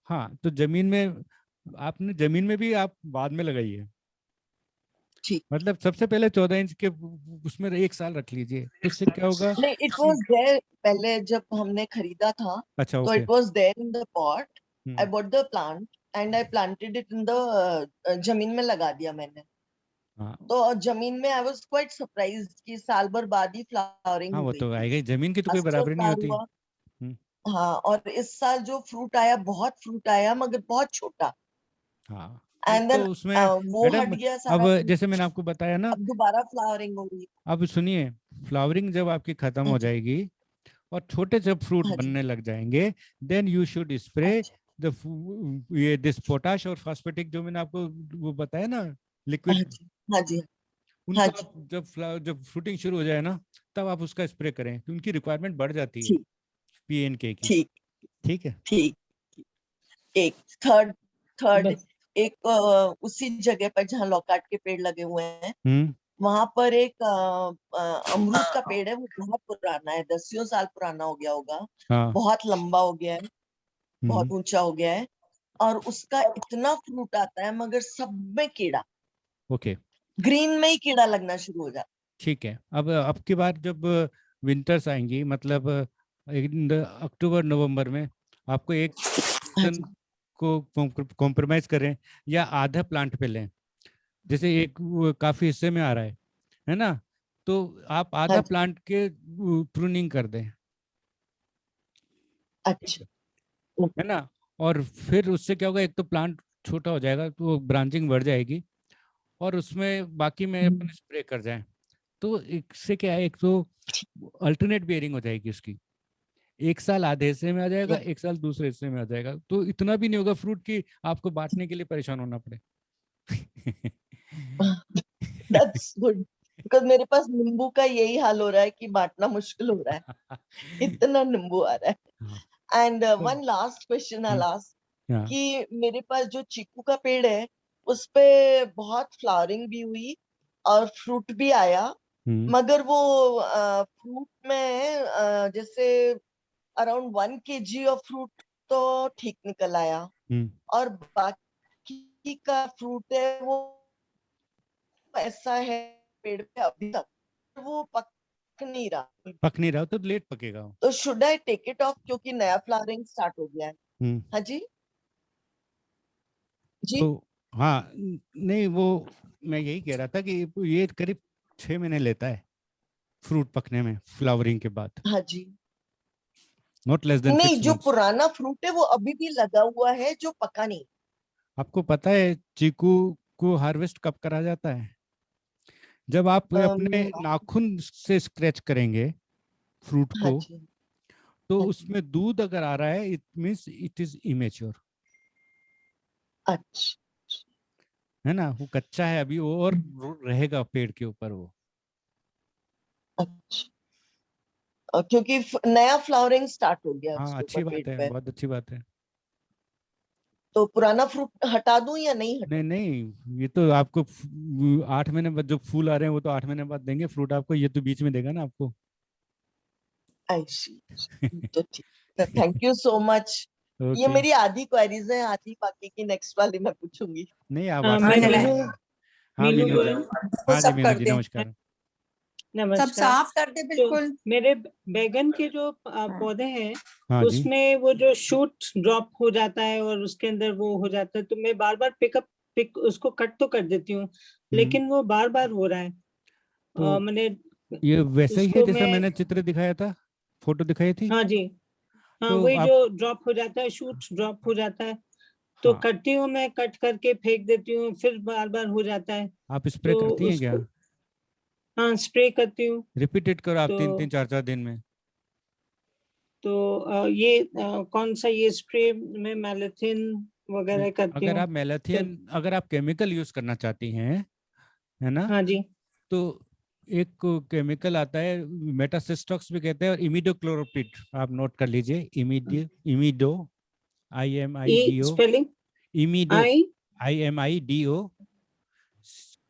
हाँ, तो जमीन में, आपने जमीन में भी आप बाद में लगाई है, ठीक। मतलब सबसे पहले 14 इंच के उसमें 1 साल रख लीजिए, तो उससे क्या होगा नहीं, इट कि, वाज देयर पहले जब हमने खरीदा था। अच्छा, तो okay. It was there in the pot. I hmm. Bought the plant and I planted it in the जमीन में लगा दिया मैंने। हाँ। तो जमीन में आई वाज क्वाइट सरप्राइज्ड कि साल भर बाद ही फ्लावरिंग हाँ, हो वो गई तो थी। आएगा ही, जमीन की तो कोई अच्छा बराबरी नहीं फ्लावर होती। हुआ। हम्म। हाँ, और इस साल जो फ्रूट आया, बहुत फ्रूट आया मगर बहुत छोटा। हाँ, एक एंड तो देन उसमें, वो हट मैडम, गया अब सारा फ्रूट। जैसे मैंने आपको बताया ना, अब दोबारा फ्लावरिंग हो रही है। अब सुनिए, फ्लावरिंग जब आपकी खत्म हाँ हो जी। जाएगी और छोटे जब फ्रूट हाँ जी। बनने लग जाएंगे, देन यू शुड स्प्रे अच्छा। द, ये दिस पोटाश और फॉस्फेटिक जो मैंने आपको वो बताया ना, हाँ लिक्विड, जी। हाँ जी। हाँ उनको जी। आप जब फ्रूटिंग शुरू हो जाए ना, तब आप उसका स्प्रे करें, तो उनकी रिक्वायरमेंट बढ़ जाती है ठीक। पीएनके की। ठीक। ठीक है। ठीक। एक थर्ड थर्ड बस। एक उसी जगह पर जहाँ लॉकार्ट के पेड़ लगे हुए हैं, हम्म। वहां पर एक अमरूद का पेड़ है। वो बहुत पुराना है, दसियों साल पुराना हो गया होगा। हाँ। बहुत लंबा हो गया है, हम्म। बहुत ऊंचा हो गया है। और उसका इतना फ्रूट आता है, मगर सब में कीड़ा, ओके। ग्रीन में ही कीड़ा लगना शुरू हो जाता ठीक है, अब की बार जब विंटर्स आएंगी, मतलब अक्टूबर नवंबर में, आपको एक है। हाँ सीजन जी। को कॉम्प्रोमाइज करें या आधा प्लांट पे लें, जैसे एक वो काफी हिस्से में आ रहा है ना, तो आप हाँ आधा जी। प्लांट के प्रूनिंग कर दें। ठीक अच्छा। है ना। और फिर उससे क्या होगा, एक तो प्लांट छोटा हो जाएगा, तो ब्रांचिंग बढ़ जाएगी, और उसमें बाकी में अपन स्प्रे कर जाएं, तो इससे क्या है, एक तो अल्टरनेट बियरिंग हो जाएगी उसकी, 1 साल आधे हिस्से में आ जाएगा, 1 साल दूसरे हिस्से में आ जाएगा, तो इतना भी नहीं होगा फ्रूट की आपको बांटने के लिए परेशान होना पड़े। दैट्स गुड, बिकॉज मेरे पास नींबू का यही हाल हो रहा है कि बांटना मुश्किल हो रहा है, इतना नींबू आ रहा हाँ, है। एंड तो one last question I hmm, last, हाँ। कि मेरे पास जो चीकू का पेड़ है, उस पे बहुत फ्लावरिंग भी हुई और फ्रूट भी आया। हम्म। मगर वो फ्रूट में जैसे अराउंड 1 kg ऑफ फ्रूट तो ठीक निकल आया, हम्म। और बाकी का फ्रूट है वो ऐसा है पेड़ पे अभी तक। वो नहीं रहा, पक नहीं रहा तो लेट पकेगा वो। तो should I take it off क्योंकि नया फ्लावरिंग स्टार्ट हो गया है? हम्म। हाँ जी जी। तो हाँ नहीं वो मैं यही कह रहा था कि ये करीब 6 महीने लेता है फ्रूट पकने में फ्लावरिंग के बाद, हाँ जी। नॉट लेस देन नहीं, 6 जो मंथ्स। पुराना फ्रूट है वो अभी भी लगा हुआ है, जो पका नहीं। आपको पता है चीकू को हार्वेस्ट कब करा जाता है? जब आप अपने अम, नाखून से स्क्रैच करेंगे फ्रूट हाँ को, जी। तो हाँ जी। उसमें दूध अगर आ रहा है it means it is immature, अच्छा है ना, वो कच्चा है अभी, वो और रहेगा पेड़ के ऊपर वो। अच्छा। क्योंकि नया फ्लावरिंग स्टार्ट हो गया है हाँ उसके ऊपर अच्छी पेड़ बात है, पे, बहुत अच्छी बात है। तो पुराना फ्रूट हटा दूं या नहीं हटा? नहीं नहीं, ये तो आपको 8 महीने बाद जो फूल आ रहे हैं वो तो 8 महीने बाद देंगे फ्रूट आपको, ये तो बीच में देगा ना आपको। आई सी। तो ठीक है, थैंक यू सो मच। ये ओके। मेरी आधी क्वेरीज है, आधी बाकी की नेक्स्ट वाली मैं पूछूंगी। नहीं आप हाँ, व्हाट्सएप मैं कर नारायण, मीनू दीजिए। हाँ मीनू मीनू जी। गोयल। वो हाँ जी सब मीनू कर जी दे, नमस्कार। सब नमस्कार। साफ कर दे तो बिल्कुल। मेरे बैगन के जो हाँ। पौधे हैं हाँ जी। उसमें वो जो शूट ड्रॉप हो जाता है और उसके अंदर वो हो जाता है, तो मैं बार बार पिक उसको कट तो कर देती हूँ, लेकिन वो बार बार हो रहा है। तो मैंने ये वैसे ही है उसको जैसा मैं, मैंने चित्र दिखाया था, फोटो दिखाई थी। हाँ जी, हाँ तो वही आप, जो ड्रॉप हो जाता है, शूट ड्रॉप हो जाता है, तो हाँ करती हूँ मैं, कट करके फेंक देती हूँ, फिर बार बार हो जाता है, आप स्प्रे तो करती हैं क्या? उसको, हाँ स्प्रे करती हूँ। रिपीटेड करो आप तो 3 3 4 4 दिन में। ये कौन सा ये स्प्रे में मैलेथिन वगैरह करती अगर हूँ। आप तो मेलाथियन, अगर आप केमिकल यूज करना चाहती हैं, है ना, हाँ जी। तो एक केमिकल आता है मेटासिस्टॉक्स भी कहते हैं, और इमिडोक्लोरोपिड आप नोट कर लीजिए। इमिडो, ई IMIDO, स्पेलिंग इमिडो, आई IMIDO, डी ओ।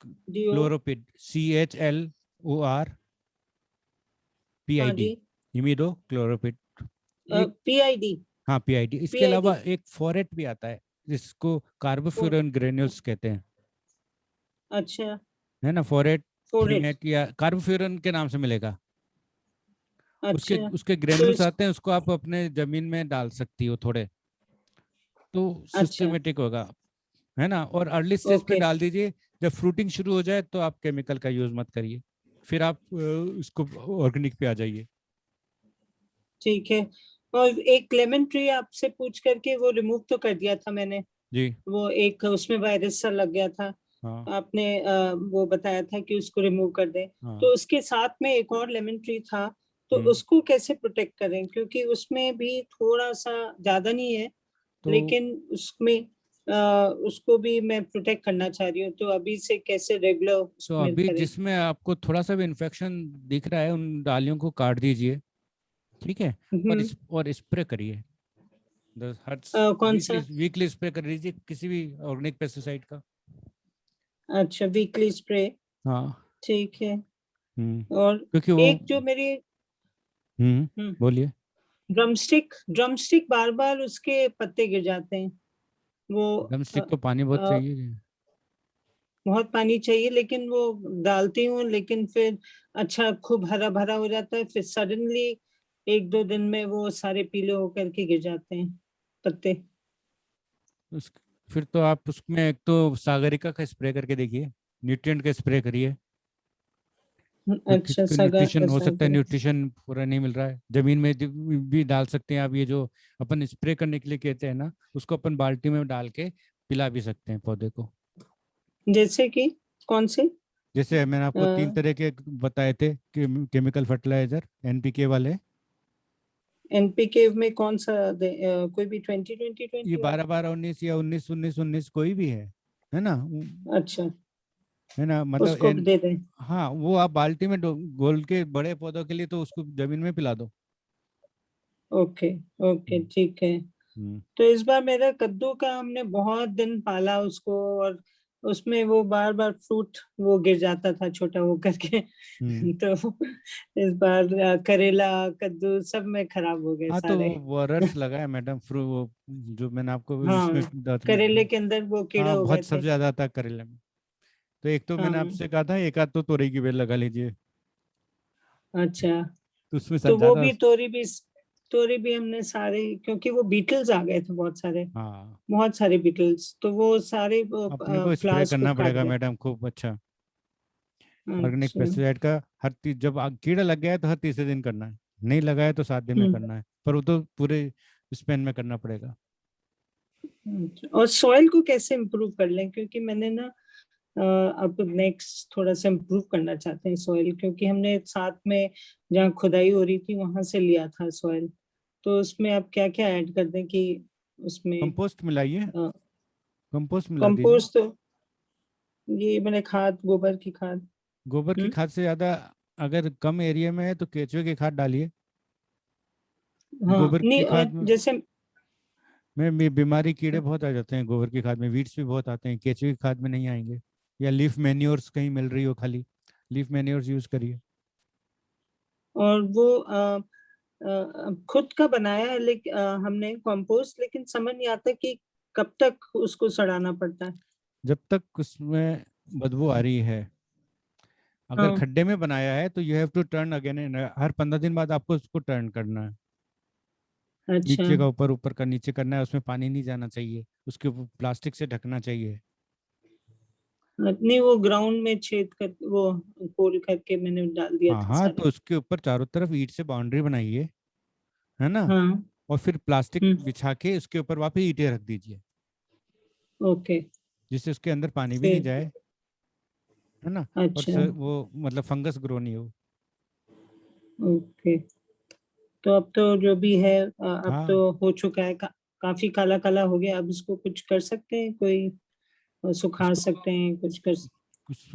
क्लोरोपिड, हाँ CHLORPID, जी। इमिडो क्लोरोपिड। एक, PID। हाँ PID। इसके PID। अलावा एक फोरेट भी आता है जिसको कार्बोफ्यूरन ग्रेन्यूल्स कहते हैं, अच्छा। है ना, फोरेट, फोरेट। थ्रीनेट या कार्बोफ्यूरन के नाम से मिलेगा। उसके अच्छा। उसके तो ग्रेन्यूल्स इस, आते हैं, उसको आप अपने जमीन में डाल सकती हो थोड़े, तो अच्छा। सिस्टमेटिक होगा, है ना। और अर्ली स्टेज पे ओके। डाल दीजिए, जब फ्रूटिंग शुरू हो जाए तो आप केमिकल का यूज मत करिए, फिर आप इसको ऑर्गेनिक पे आ जाइए। ठीक है। और एक लेमन ट्री आपसे पूछ करके वो रिमूव तो कर दिया था मैंने, जी। वो एक उसमें वायरस सा लग गया था, हाँ आपने वो बताया था कि उसको रिमूव कर दें। हाँ। तो उसके साथ में एक और लेमन ट्री था, तो हम्म। उसको कैसे प्रोटेक्ट करें, क्योंकि उसमें भी थोड़ा सा, ज्यादा नहीं है, तो लेकिन उसमें उसको भी मैं प्रोटेक्ट करना चाह रही हूँ, तो अभी से कैसे रेगुलर तो उसमें अभी करें। जिसमें आपको थोड़ा सा भी इन्फेक्शन दिख रहा है उन डालियों को काट दीजिए, ठीक है, हम्म। और स्प्रे करिए। हर कौन वीकली सा? वीकली स्प्रे कर लीजिए किसी भी ऑर्गेनिक पेस्टिसाइड का। अच्छा, वीकली स्प्रे। हाँ। ठीक है। हम्म। और क्योंकि वो, एक जो मेरी, हम्म, बोलिए। ड्रमस्टिक, ड्रमस्टिक बार बार उसके पत्ते गिर जाते हैं, वो ड्रम अ, स्टिक को पानी बहुत अ, चाहिए। बहुत पानी चाहिए, लेकिन वो डालती हूँ, लेकिन फिर अच्छा खूब हरा भरा हो जाता है, फिर सडनली 1 2 दिन में वो सारे पीले होकर के गिर जाते हैं पत्ते। उस फिर तो आप उसमें एक तो सागरिका का स्प्रे करके देखिए, न्यूट्रिएंट का स्प्रे करिए, क्योंकि अच्छा, इसका सगा न्यूट्रिशन हो कैसा सकता है, है? न्यूट्रिशन पूरा नहीं मिल रहा है, जमीन में भी डाल सकते हैं आप। ये जो अपन स्प्रे करने के लिए कहते हैं ना, उसको अपन बाल्टी में डाल के पिला भी सकते हैं पौधे को। जैसे कि कौन से? जैसे मैंने आपको 3 तरह के बताए थे केमिकल फर्टिलाइजर, NPK वाले। एनपीके में कौन सा दे? कोई भी 20 20 ये 21? 12 12 19 या 19 19 19 कोई भी है ना, अच्छा, है ना, मतलब उसको दे दें। हाँ वो आप बाल्टी में घोल के, बड़े पौधों के लिए तो उसको जमीन में पिला दो। ओके। ओके, हम्म। ठीक है। हम्म। तो इस बार मेरा कद्दू का, हमने बहुत दिन पाला उसको, और उसमें वो बार बार फ्रूट वो गिर जाता था छोटा हो करके। हम्म। तो इस बार करेला, कद्दू सब में खराब हो गए हाँ तो सारे। वो रट्स लगा है मैडम, वो जो मैंने आपको हाँ, इसमें करेले के अंदर वो कीड़े हाँ हो बहुत गए सबसे थे। ज्यादा था करेले में। तो एक तो मैंने हाँ। आपसे कहा था एक आध तो तोरई की बेल लगा लीजिए। अच्छा, तो उसमें तो वो ज्यादा भी तोरी भी हमने सारे, क्योंकि वो बीटल्स आ गए थे हाँ, बहुत सारे बीटल्स, तो वो सारे अपने को स्प्रे फ्लावर्स को करना काट पड़ेगा गए। मैडम, खूब अच्छा। ऑर्गेनिक अच्छा। पेस्टिसाइड का हर जब कीड़ा लग गया है तो हर तीसरे दिन करना है, नहीं लगा है तो 7 दिन में हम्म। करना है, पर वो तो पूरे स्पेन में करना पड़ेगा। अच्छा। और सॉइल को कैसे इम्प्रूव कर लें, क्योंकि मैंने ना अब नेक्स्ट थोड़ा सा इम्प्रूव करना चाहते हैं सॉइल, क्योंकि हमने साथ में जहाँ खुदाई हो रही थी वहां से लिया था सॉइल, तो उसमें आप क्या क्या ऐड कर दें कि उसमें कंपोस्ट मिलाइए, कंपोस्ट मिला दीजिए। कंपोस्ट, तो ये मैंने खाद, गोबर की खाद। गोबर की हम्म। खाद से ज्यादा, अगर कम एरिया में है तो केचुए की खाद डालिए। हाँ, गोबर की नहीं, खाद में जैसे बीमारी कीड़े बहुत आ जाते हैं, गोबर की खाद में वीड्स भी बहुत आते हैं, केचुए की खाद में नहीं आएंगे। या लीफ मैन्योर्स कहीं मिल रही हो खाली, लीफ मैन्योर्स यूज करिए। और वो खुद का बनाया है, लेकिन हमने कंपोस्ट, लेकिन समझ नहीं आता कि कब तक उसको सड़ाना पड़ता है। जब तक उसमें बदबू आ रही है, अगर हाँ। खड्डे में बनाया है तो you have to turn again, हर 15 दिन बाद आपको उसको टर्न करना है। अच्छा। नीचे का ऊपर, ऊपर का नीचे करना है, उसमें पानी नहीं जाना चाहिए, उसके ऊपर प्लास्टिक से ढकना चाहिए। नहीं, वो ग्राउंड में छेद कर, वो होल करके मैंने डाल दिया हाँ था हाँ, तो सारे। उसके ऊपर चारों तरफ ईंट से बाउंड्री बनाइए, है ना। हाँ। और फिर प्लास्टिक हम्म। बिछा के उसके ऊपर वापस ईंटें रख दीजिए, ओके। जिससे उसके अंदर पानी भी नहीं फिर। जाए, है ना। और अच्छा। वो मतलब फंगस ग्रो नहीं हो। ओके। तो अब तो जो भी है अब हाँ, तो हो चुका है, काफी काला काला हो गया, अब इसको कुछ कर सकते हैं, कोई सुखा उसको सकते हैं, कुछ कर।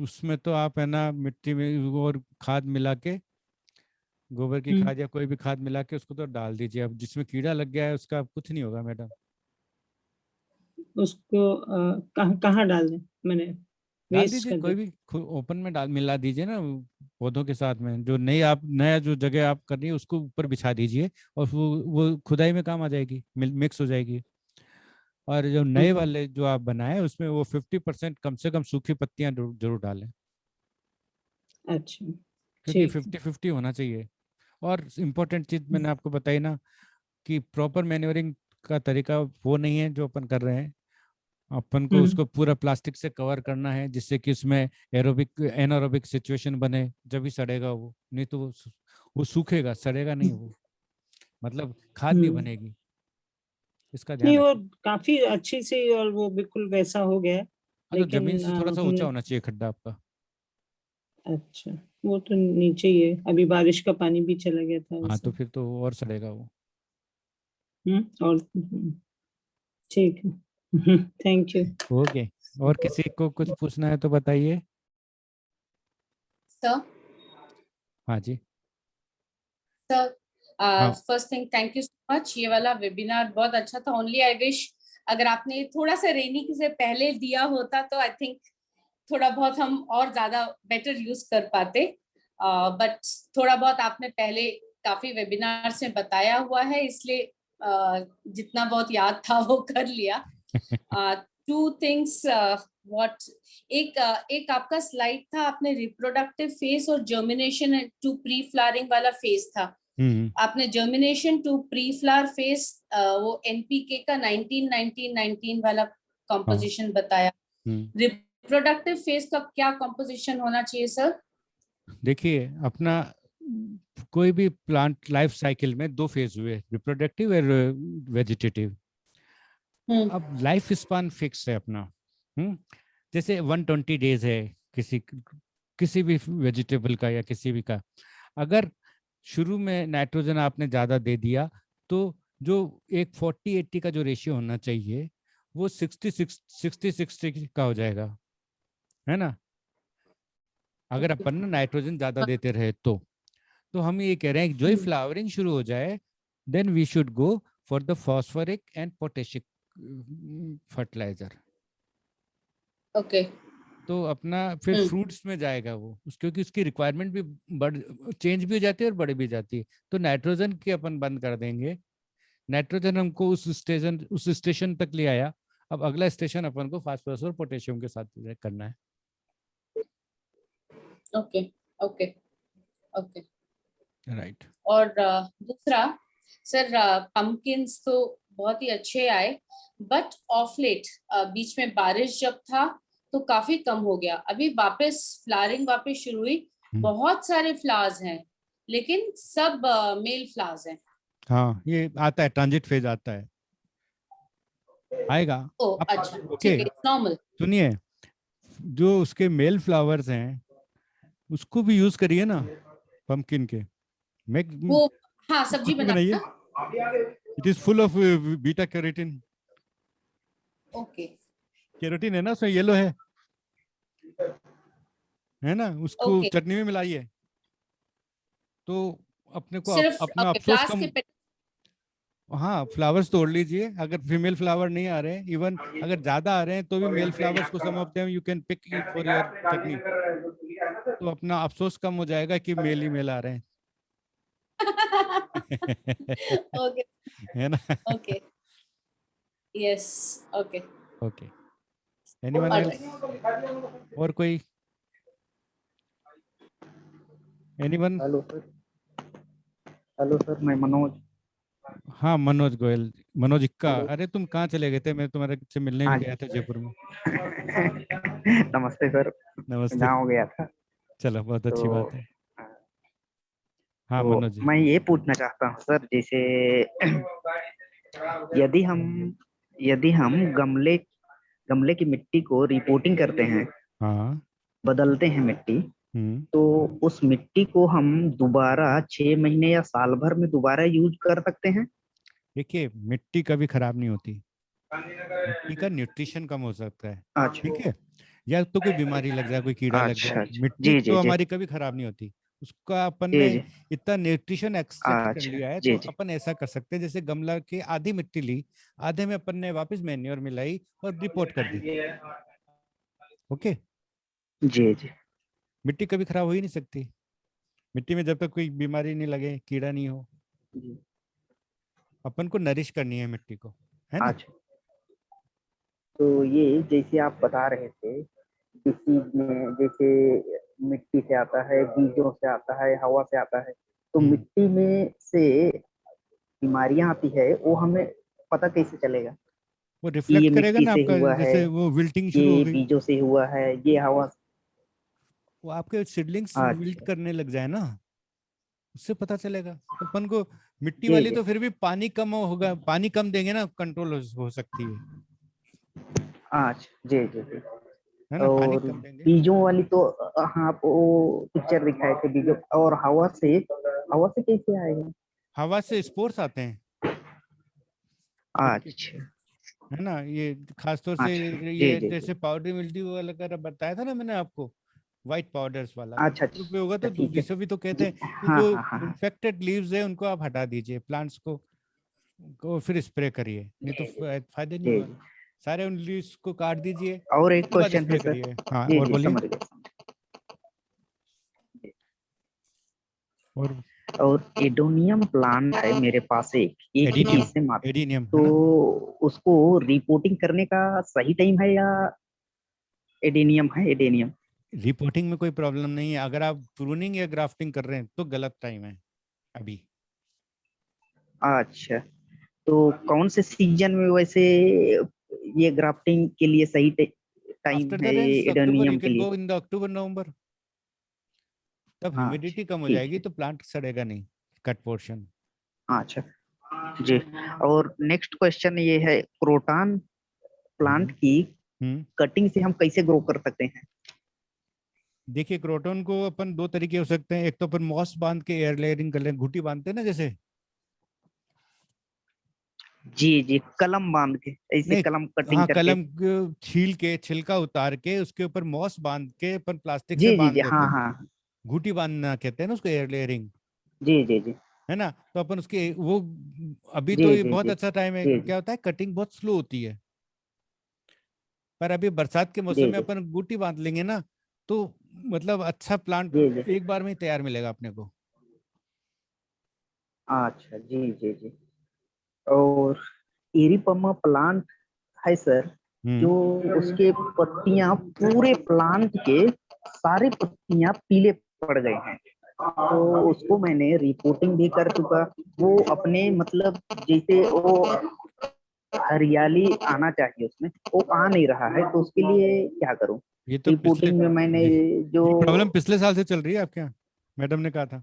उसमें तो आप है ना मिट्टी में और खाद मिला के, गोबर की हम्म। खाद या कोई भी खाद मिला के उसको तो डाल दीजिए। अब जिसमें कीड़ा लग गया है उसका अब कुछ नहीं होगा मैडम। उसको कहाँ कहाँ डाल दें, मैंने डाल वेस्ट दीजिए, कर कोई दे। भी ओपन में डाल मिला दीजिए ना, पौधों के साथ में जो नई आप नया जो जगह आप कर रही है उसको ऊपर बिछा दीजिए, और वो खुदाई में काम आ जाएगी, मिक्स हो जाएगी। और जो नए ओके। वाले जो आप बनाए उसमें वो 50% कम से कम सूखी पत्तियां जरूर डालें, अच्छा। क्योंकि ठीक है। 50-50 होना चाहिए। और इम्पोर्टेंट चीज मैंने आपको बताई ना, कि प्रॉपर मैन्योरिंग का तरीका वो नहीं है जो अपन कर रहे हैं। अपन को हम्म। उसको पूरा प्लास्टिक से कवर करना है, जिससे कि उसमें एरोबिक एनारोबिक सिचुएशन बने, जब भी सड़ेगा वो, नहीं तो वो सूखेगा, सड़ेगा नहीं वो, मतलब खाद नहीं हम्म। बनेगी। इसका नहीं, ध्यान वो रखें। काफी अच्छी से, और वो बिल्कुल वैसा हो गया है, हाँ, तो जमीन लेकिन से थोड़ा सा ऊंचा हमने। होना चाहिए खड्डा आपका। अच्छा। वो तो नीचे ही है, अभी बारिश का पानी भी चला गया था हाँ, वैसे। तो फिर तो और सड़ेगा वो। और ठीक है। Thank you. ओके। और किसी को कुछ पूछना है तो बताइए। सर, हाँ जी। सर, हाँ, first thing, thank you so much. ये वाला वेबिनार बहुत अच्छा था। ओनली आई विश अगर आपने थोड़ा सा रेनी से पहले दिया होता तो आई थिंक थोड़ा बहुत हम और ज्यादा बेटर यूज कर पाते। बट थोड़ा बहुत आपने पहले काफी वेबिनार्स में बताया हुआ है, इसलिए जितना बहुत याद था वो कर लिया। टू थिंग्स, व्हाट एक आपका स्लाइड था, आपने रिप्रोडक्टिव फेज और जर्मिनेशन टू प्री फ्लावरिंग वाला फेज था। हम्म, आपने germination to pre flower phase वो एनपीके का 19-19-19 वाला हाँ, कॉम्पोजिशन बताया। रिप्रोडक्टिव फेज का क्या कॉम्पोजिशन होना चाहिए सर? देखिए अपना कोई भी प्लांट लाइफ साइकिल में 2 फेज हुए, रिप्रोडक्टिव और वेजिटेटिव। अब लाइफ स्पान फिक्स है अपना। हम्म जैसे 120 डेज है किसी किसी भी वेजिटेबल का या किसी भी का। अगर शुरू में नाइट्रोजन आपने ज्यादा दे दिया, तो जो एक 40-80 का जो रेशियो होना चाहिए वो 60-60 का हो जाएगा, है ना। अगर अपन ना नाइट्रोजन ज्यादा देते रहे तो हम ये कह रहे हैं कि जो ही फ्लावरिंग शुरू हो जाए, then we should go for the phosphoric and potassic fertiliser. Okay. तो अपना फिर फ्रूट्स में जाएगा वो क्योंकि उसकी रिक्वायरमेंट भी बढ़ चेंज भी हो जाती है और बढ़ भी जाती है। तो नाइट्रोजन की अपन बंद कर देंगे। नाइट्रोजन हमको उस स्टेशन तक ले आया। अब अगला स्टेशन अपन को फास्फोरस और पोटेशियम के साथ करना है। ओके। ओके। ओके। राइट। और दूसरा सर, पम्पकिन्स तो बहुत ही अच्छे आए, बट ऑफ लेट बीच में बारिश जब था तो काफी कम हो गया। अभी वापस फ्लावरिंग वापस शुरू हुई, बहुत सारे फ्लावर्स हैं, लेकिन सब मेल फ्लावर्स हैं। हाँ, ये आता है, ट्रांजिट फेज आता है, आएगा। ओ अब अच्छा, ओके, ठीक है, नॉर्मल। सुनिए, जो उसके मेल फ्लावर्स हैं उसको भी यूज करिए ना, पंपकिन के। मैं वो हाँ, सब्जी सब्जी बनाइए, बनाना। It is full of beta carotene. Okay carotene है ना उसमें, येलो है ना, उसको ओके, चटनी में मिलाइए तो अपने को सिर्फ अपना अफसोस क्लास कम। के हाँ, फ्लावर्स तोड़ लीजिए, अगर फीमेल फ्लावर नहीं आ रहे हैं, इवन अगर ज्यादा आ रहे हैं तो भी मेल फ्लावर्स को some of them you can pick for your chutney, तो अपना अफसोस कम हो जाएगा कि मेल ही मेल आ रहे हैं। ओके है ना? Okay, yes, okay, okay, anyone else? और कोई? एनीवन? हेलो सर, मैं मनोज। हाँ, मनोज गोयल, मनोज इक्का। हेलो। अरे तुम कहाँ चले गए थे? मैं तुम्हारे से मिलने भी हाँ गया था जयपुर में। नमस्ते सर, नमस्ते। गाँव गया था। चलो, बहुत अच्छी तो बात है। हाँ तो मनोज जी। मैं ये पूछना चाहता हूँ सर, जैसे यदि हम यदि हम गमले गमले की मिट्टी को रिपोर्टिंग करते हैं, हाँ। बदलते हैं मिट्टी, हम्म। तो उस मिट्टी को हम दोबारा 6 महीने या साल भर में दोबारा यूज कर सकते हैं? देखिए, मिट्टी कभी खराब नहीं होती, मिट्टी का न्यूट्रिशन कम हो सकता है, अच्छा ठीक है, या तो कोई बीमारी लग जाए, कोई कीड़ा लग अच्छा जाए, अच्छा, मिट्टी जी जी तो जी हमारी कभी खराब नहीं होती। उसका अपन जी ने जी, इतना न्यूट्रिशन एक्सट्रैक्ट कर अच्छा लिया है, तो जी जी, अपन ऐसा कर सकते हैं, जैसे गमला की आधी मिट्टी ली, आधे में अपन ने वापस मैन्योर मिलाई और रिपोर्ट कर दी। ओके, जी जी मिट्टी कभी खराब हो ही नहीं सकती, मिट्टी में जब तक कोई बीमारी नहीं लगे, कीड़ा नहीं हो। जी, अपन को नरिश करनी है मिट्टी को, है ना? अच्छा। तो ये जैसे आप बता रहे थे, किसी में जैसे मिट्टी से आता है, बीजों से आता है, हवा से आता है, तो मिट्टी में से बीमारियां आती है, वो हमें पता कैसे चलेगा वो कि ये रिफ्लेक्ट करेगा मिट्टी ना से आपका, हुआ है, जैसे वो विल्टिंग शुरू हो ये गई, बीजों से हुआ है, ये हवा से? वो आपके सीडलिंग्स विल्ट अच्छा, करने लग जाए ना, उससे पता चलेगा। तो अपन को मिट्टी जी वाली जी, तो फिर भी पानी कम होगा, पानी कम देंगे ना, कंट्रोल हो सकती अच्छा जी जी जी। है ना, पानी और कम देंगे। बीजों वाली तो हाँ, आप वो पिक्चर दिखाए थे बीजों, और हवा से कैसे आएगा? हवा से स्पोर्स आते हैं मिट्टी, अच्छा है ना, ये खासतौर से अच्छा, जी ये जी जी, जैसे पाउडर मिल्ड्यू वाला का बताया था ना मैंने आपको, व्हाइट पाउडर्स वाला, अच्छा इस पे होगा अच्छा, तो ठीक है जिसे भी तो कहते जी, हैं कि हाँ जो हाँ हाँ हाँ, इन्फेक्टेड लीव्स है उनको आप हटा दीजिए, प्लांट्स को फिर स्प्रे करिए, नहीं तो जी जी फायदे नहीं जी होगा। जी। सारे उन लीव्स को काट दीजिए, और एक उसके बाद क्वेश्चन है स्प्रे सर, करिए। हाँ, जी और जी बोलिए। समझ गए। और और एडोनियम प्लांट है मेरे पास, एक ही एडीनियम, किस्म आती है, एडीनियम है तो ना? उसको रिपोर्टिंग करने का सही टाइम है या एडेनियम है, एडेनियम? रिपोर्टिंग में कोई प्रॉब्लम नहीं है, अगर आप प्रूनिंग या ग्राफ्टिंग कर रहे हैं तो गलत टाइम है अभी। अच्छा, तो कौन से सीजन में वैसे ये ग्राफ्टिंग के लिए सही टाइम आफ्टर द है रेन्स अक्टूबर, यू एडेनियम के कैन लिए? गो इन द अक्टूबर नवंबर, तब अच्छा ह्यूमिडिटी कम हो ठीक जाएगी है, तो प्लांट सड़ेगा नहीं, कट पोर्शन। अच्छा जी। और नेक्स्ट क्वेश्चन ये है, क्रोटन प्लांट की हम्म। कटिंग से हम कैसे ग्रो कर सकते हैं? देखिए, क्रोटन को अपन दो तरीके हो सकते हैं, एक तो अपन मॉस बांध के एयर लेयरिंग कर लें, घुटी बांधते हैं ना जैसे, जी जी, कलम बांध के, ऐसे नहीं, कलम कटिंग हाँ, करके? कलम को छील के छिलका उतार के उसके ऊपर मॉस बांध के अपन प्लास्टिक से जी जी बांध जी, देते हाँ हैं, हाँ, घुटी बांधना कहते हैं ना उसको, एयर लेयरिंग, जी जी जी है ना? तो अपन उसके वो, अभी जी तो ये जी बहुत जी अच्छा टाइम है, जी जी क्या होता है, कटिंग बहुत स्लो होती है, पर अभी बरसात के मौसम जी में जी अपन बूटी बांध लेंगे ना, तो मतलब अच्छा प्लांट जी जी, एक बार में ही तैयार मिलेगा अपने को। अच्छा जी जी जी। और इरिपमा प्लांट है सर, जो हम्म। उसके पत्तियां, पूरे प्लांट के सारे पत्तियां पीले पड़ गए हैं, तो उसको मैंने रिपोर्टिंग भी कर चुका। वो अपने मतलब जैसे वो हरियाली आना चाहिए उसमें, वो आ नहीं रहा है, तो उसके लिए क्या करूं? ये तो रिपोर्टिंग में मैंने जो ये प्रॉब्लम पिछले साल से चल रही है आपके यहाँ, मैडम ने कहा था,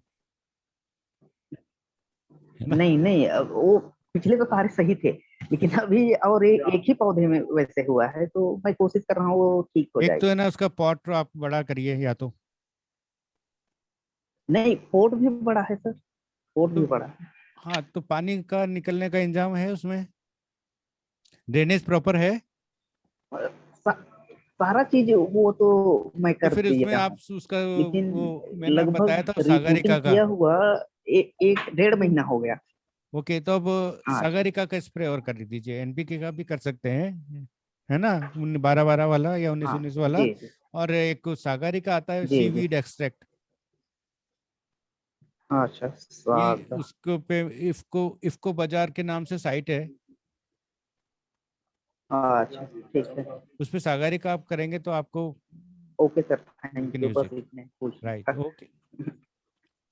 है ना? नहीं नहीं, अब वो पिछले तो सारे सही थे, लेकिन अभी और एक ही पौधे में वैसे हुआ है, तो मैं कोशिश कर रहा हूँ वो ठीक हो एक तो जाएगा। है ना उसका पॉट आप बड़ा करिए, या तो नहीं, पोर्ट भी बड़ा है सर, पोर्ट भी तो बड़ा है। हाँ, तो पानी का निकलने का इंतजाम है उसमें, ड्रेनेज प्रॉपर है, सा, सारा चीज वो तो मैं तो कर फिर उसमें दिया आप हूँ, उसका लेकिन वो मैंने बताया लगभग था रिपोर्टिंग सागरिका का। किया हुआ एक 1.5 महीना हो गया। ओके, तो अब हाँ अच्छा। सागरिका का स्प्रे और कर दीजिए, एनपीके का भी कर सकते हैं, है ना, 12-12 वाला या 19 हाँ 19 वाला। जी जी और एक सागरिका आता है जी जी। सीवीड एक्सट्रैक्ट, हाँ, अच्छा ये स्वाद। उसको पे इफको इफको बाजार के नाम से साइट है, हाँ अच्छा ठीक है। उस पे सागरिका आप करेंगे तो आपको okay sir, you thank can you, use बस इट, इतने पूछना राइट, था। Okay,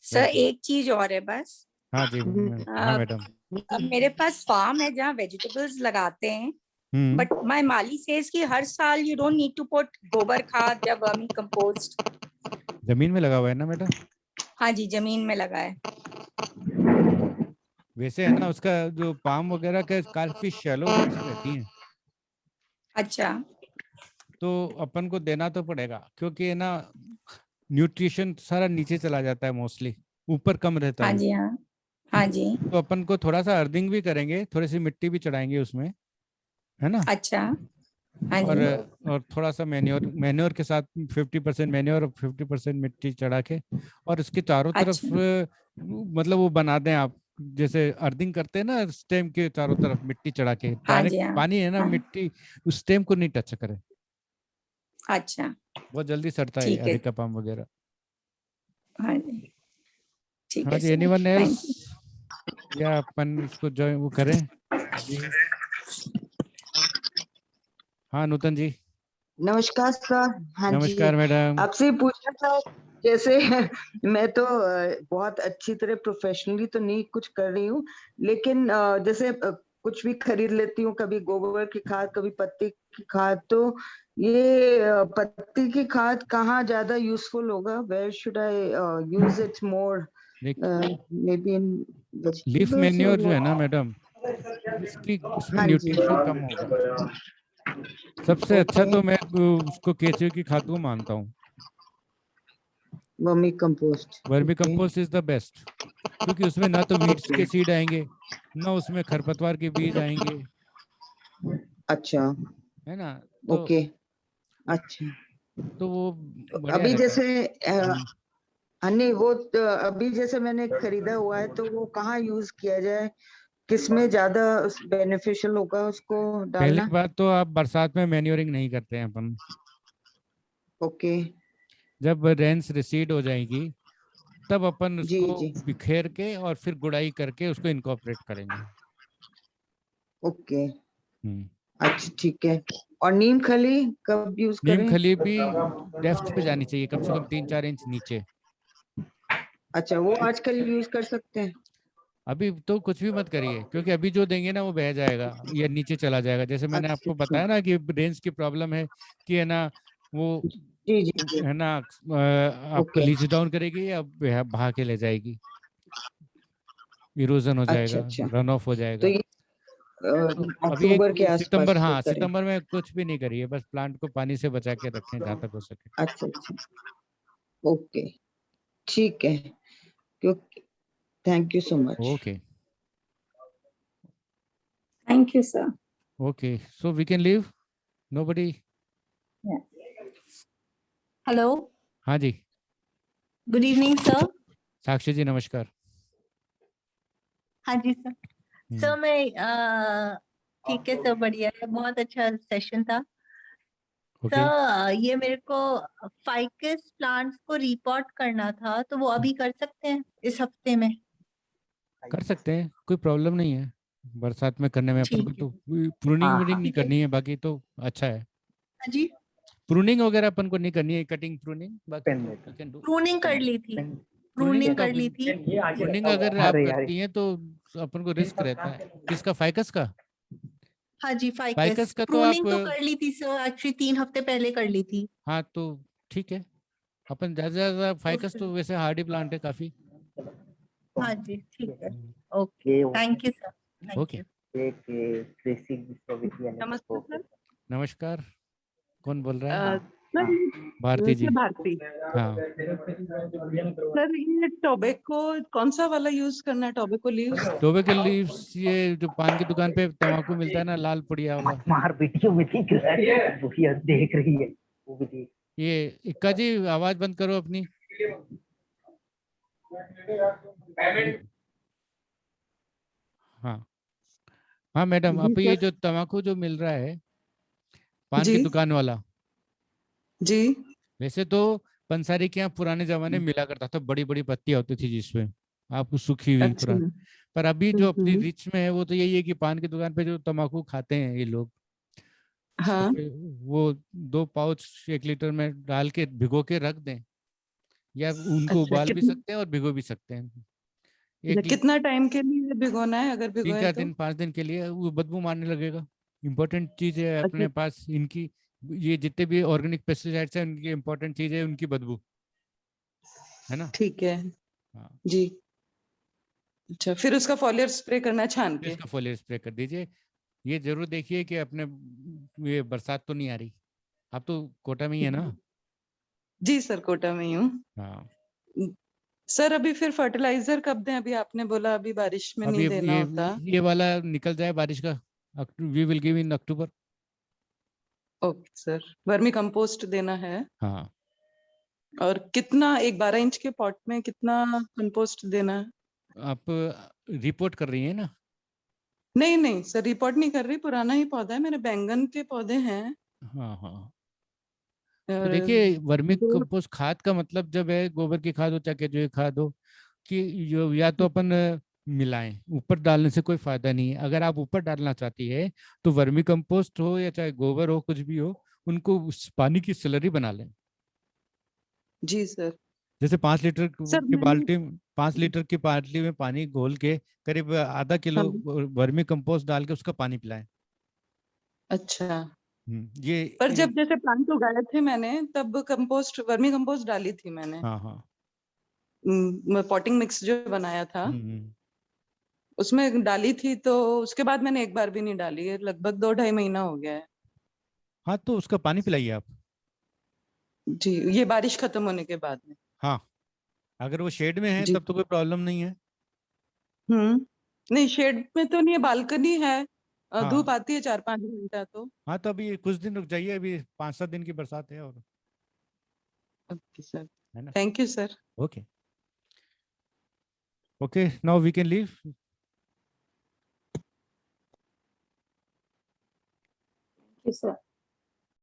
sir welcome. एक चीज और है बस। हाँ जी, हाँ अब मैडम। अब मेरे पास फार्म है जहाँ वेजिटेबल्स लगाते हैं, हम्म, बट माय माली सेज कि हर साल you don't need to put गोबर खाद या वर्मी कंपोस्ट। जमीन में लगा हुआ है ना मैडम? हाँ जी, जमीन में लगा है। वैसे है ना, उसका जो पाम वगैरह का काफी शैलो रूट्स रहती हैं, अच्छा। तो अपन को देना तो पड़ेगा, क्योंकि है ना न्यूट्रिशन सारा नीचे चला जाता है मोस्टली, ऊपर कम रहता हाँ है। जी, हाँ हाँ जी। तो अपन को थोड़ा सा अर्थिंग भी करेंगे, थोड़ी सी मिट्टी भी चढ़ाएंगे उसमें, है ना, अच्छा। हाँ और जी। और थोड़ा सा मैन्योर के साथ 50% मैन्योर और 50% मिट्टी चढ़ा के, और इसके चारों तरफ अच्छा। मतलब वो बना दें आप, जैसे अर्थिंग करते हैं ना, स्टेम के चारों तरफ मिट्टी चढ़ा के, हाँ डायरेक्ट जी, हाँ पानी है ना, हाँ। मिट्टी उस स्टेम को नहीं टच करे, अच्छा। बहुत जल्दी सड़ता है ठीक है। अरेका पाम वगैरह। हाँ जी, ठीक हाँ है जी, sir, anyone else, thank you. या अपन इसको जो वो करें अभी? हाँ नूतन जी, नमस्कार सर। हाँ जी, नमस्कार मैडम। आपसे पूछना था, जैसे मैं तो बहुत अच्छी तरह प्रोफेशनली तो नहीं कुछ कर रही हूँ, लेकिन जैसे कुछ भी खरीद लेती हूँ, कभी गोबर की खाद, कभी पत्ती की खाद, तो ये पत्ती की खाद कहाँ ज्यादा यूजफुल होगा? Where should I use it more? देख, maybe in leaf vegetables और मैन्योर जो है ना व्हाट? मैडम, इसकी इसमें हाँ जी। न्यूट्रिशन कम होगा। सबसे अच्छा ओके। तो मैं उसको केचुए की खाद को मानता हूँ, vermi compost. Vermi okay. Compost is the best, क्योंकि उसमें ना तो वीड्स के सीड आएंगे, ना उसमें खरपतवार के बीज आएंगे, अच्छा। है ना, तो ओके। अच्छा। वो बढ़िया अभी रहता है। जैसे हम्म, हाँ, नहीं वो तो अभी जैसे मैंने खरीदा हुआ है, तो वो कहाँ यूज किया जाए? किसमें ज्यादा बेनिफिशियल होगा उसको पहली डालना? बात तो आप बरसात में मैन्योरिंग नहीं करते हैं अपन, ओके। जब रेंस रिसीड हो जाएगी तब अपन जी उसको जी। बिखेर के और फिर गुड़ाई करके उसको इनकॉर्पोरेट करेंगे। ओके। हम्म, अच्छा ठीक है। और नीम खली कब यूज नीम करें? खली भी डेप्थ पे जानी चाहिए, कम से कम 3-4 इंच नीचे। अच्छा, वो आजकल यूज कर सकते हैं? अभी तो कुछ भी मत करिए, क्योंकि अभी जो देंगे ना वो बह जाएगा या नीचे चला जाएगा, जैसे मैंने अच्छा आपको अच्छा। बताया ना कि रेंज की प्रॉब्लम है, कि है ना वो, जी जी जी। है ना, आपको ओके। लीच डाउन करेगी या बहा के ले जाएगी, इरोजन हो अच्छा जाएगा, अच्छा। रन ऑफ हो तो जाएगा। ये तो अभी एक अक्टूबर के आसपास सितंबर, से हाँ करें? सितंबर में कुछ भी नहीं करिए, बस प्लांट को पानी से बचा के रखें जहां तक हो सके। अच्छा अच्छा। ओके। ठीक है। क्योंकि thank you so much. Okay, thank you sir. Okay, so we can leave, nobody? Hello, हाँ जी, good evening sir. Sakshi ji नमस्कार। हाँ जी सर। हम्म, सर मैं ठीक है सर, बढ़िया है, बहुत अच्छा सेशन था ओके, सर। ये मेरे को फाइकस प्लांट्स को रिपोर्ट करना था, तो वो अभी कर सकते हैं इस हफ्ते में? कर सकते हैं, कोई प्रॉब्लम नहीं है, बरसात में करने में अपन को ठीक है। तो प्रूनिंग हाँ वूनिंग हाँ। नहीं ठीक है। करनी है, बाकी तो अच्छा है। हाँ जी, प्रूनिंग वगैरह अपन को नहीं करनी है, कटिंग प्रूनिंग, बाकी पेन तो लेकर, वी कैन डू। प्रूनिंग कर ली थी। पेन प्रूनिंग का कर ली थी। प्रूनिंग अगर आप अरे करती हैं तो अपन को रिस्क रहता है। किसका? फाइकस का? हाँ जी, फाइकस फाइकस का तो प्रूनिंग तो आप कर ली थी सर, एक्चुअली 3 हफ्ते पहले कर ली थी। हाँ तो ठीक है, अपन ज्यादा से ज्यादा फाइकस फिर- तो वैसे हार्डी प्लांट है काफी। हाँ जी, ठीक है, हम्म, ओके, ये thank you sir, thank okay. You. एक कृषि विश्वविद्यालय नमस्ते सर। नमस्कार, कौन बोल रहा है? हाँ, सर भारती जी। ये भारती हाँ सर, ये टोबैको कौन सा वाला यूज करना है? Tobacco leaves? टोबैको लीव्स, ये जो पान की दुकान पे तंबाकू मिलता है ना, लाल पुड़िया वाला। मार वीडियो में दिख रहा है, वो भी देख रही है, वो भी देख। ये इक्का जी आवाज बंद करो अपनी। हाँ हाँ मैडम, जी आप ये सर। जो तंबाकू जो मिल रहा है पान जी की दुकान वाला, जी। वैसे तो पंसारी के यहाँ पुराने जमाने में मिला करता था, बड़ी बड़ी पत्तियां होती थी जिसमें आपको सूखी हुई अच्छा। पुरानी। पर अभी जो अपनी हम्म। रिच में है वो तो यही है कि पान की दुकान पे जो तंबाकू खाते हैं ये लोग, हाँ। वो 2 पाउच 1 लीटर में डाल के भिगो के रख दें, या उनको अच्छा, उबाल भी कितना सकते हैं और भिगो भी सकते हैं। अच्छा, एक कितना टाइम के लिए भिगोना है अगर 3 भिगोए 4 तो? दिन 5 दिन के लिए वो बदबू मारने लगेगा। इम्पोर्टेंट चीज है अच्छा। अपने पास इनकी, ये जितने भी ऑर्गेनिक पेस्टिसाइड्स हैं उनकी इम्पोर्टेंट चीज है उनकी बदबू, है ना? ठीक है हाँ, जी। अच्छा, फिर उसका फॉलियर स्प्रे करना है छान फिर के? इसका फोलियर स्प्रे कर दीजिए। ये जरूर देखिए कि अपने ये बरसात तो नहीं आ रही। आप तो कोटा में ही है ना? जी सर, कोटा में ही हूँ। हाँ, सर अभी फिर फर्टिलाइजर कब दें? अभी आपने बोला अभी बारिश में अब नहीं देना होता। ये वाला निकल जाए बारिश का, we will give in October. Okay sir, vermicompost देना है। हाँ, और कितना, एक 12 इंच के पॉट में कितना कंपोस्ट देना है? आप रिपोर्ट कर रही है ना? नहीं नहीं सर, रिपोर्ट नहीं कर रही, पुराना ही पौधा है मेरे, बैंगन के पौधे हैं। हाँ हाँ, तो और देखिए वर्मी दो। कंपोस्ट खाद का मतलब जब है गोबर की खाद हो चाहे केचुए की खाद हो, कि जो या तो अपन मिलाएं, ऊपर डालने से कोई फायदा नहीं है। अगर आप ऊपर डालना चाहती है तो वर्मी कंपोस्ट हो या चाहे गोबर हो कुछ भी हो, उनको उस पानी की स्लरी बना लें। जी सर। जैसे 5 लीटर सर की मैंने। बाल्टी, 5 लीटर की बाल्टी में पानी घोल के करीब आधा हाँ। किलो वर्मी कंपोस्ट डाल के उसका पानी पिलाएं। अच्छा। पर ये जब जैसे प्लांट उगाए थे मैंने, तब कंपोस्ट, वर्मी कंपोस्ट डाली थी मैंने। हाँ हाँ। पॉटिंग मिक्स जो बनाया था हम्म। उसमें डाली थी, तो उसके बाद मैंने एक बार भी नहीं डाली है, लगभग 2 ढाई महीना हो गया है। हाँ तो उसका पानी पिलाइए आप। जी, ये बारिश खत्म होने के बाद में? हाँ, अगर वो शेड में है जी। तब तो कोई प्रॉब्लम नहीं है। नहीं, शेड में तो नहीं है, बालकनी है। धूप हाँ आती है 4-5 घंटा तो। हाँ, तो अभी कुछ दिन रुक जाइए, अभी 5 7 दिन की बरसात है और, ओके सर, है ना? Thank you sir. Okay okay, now we can leave. Yes, sir.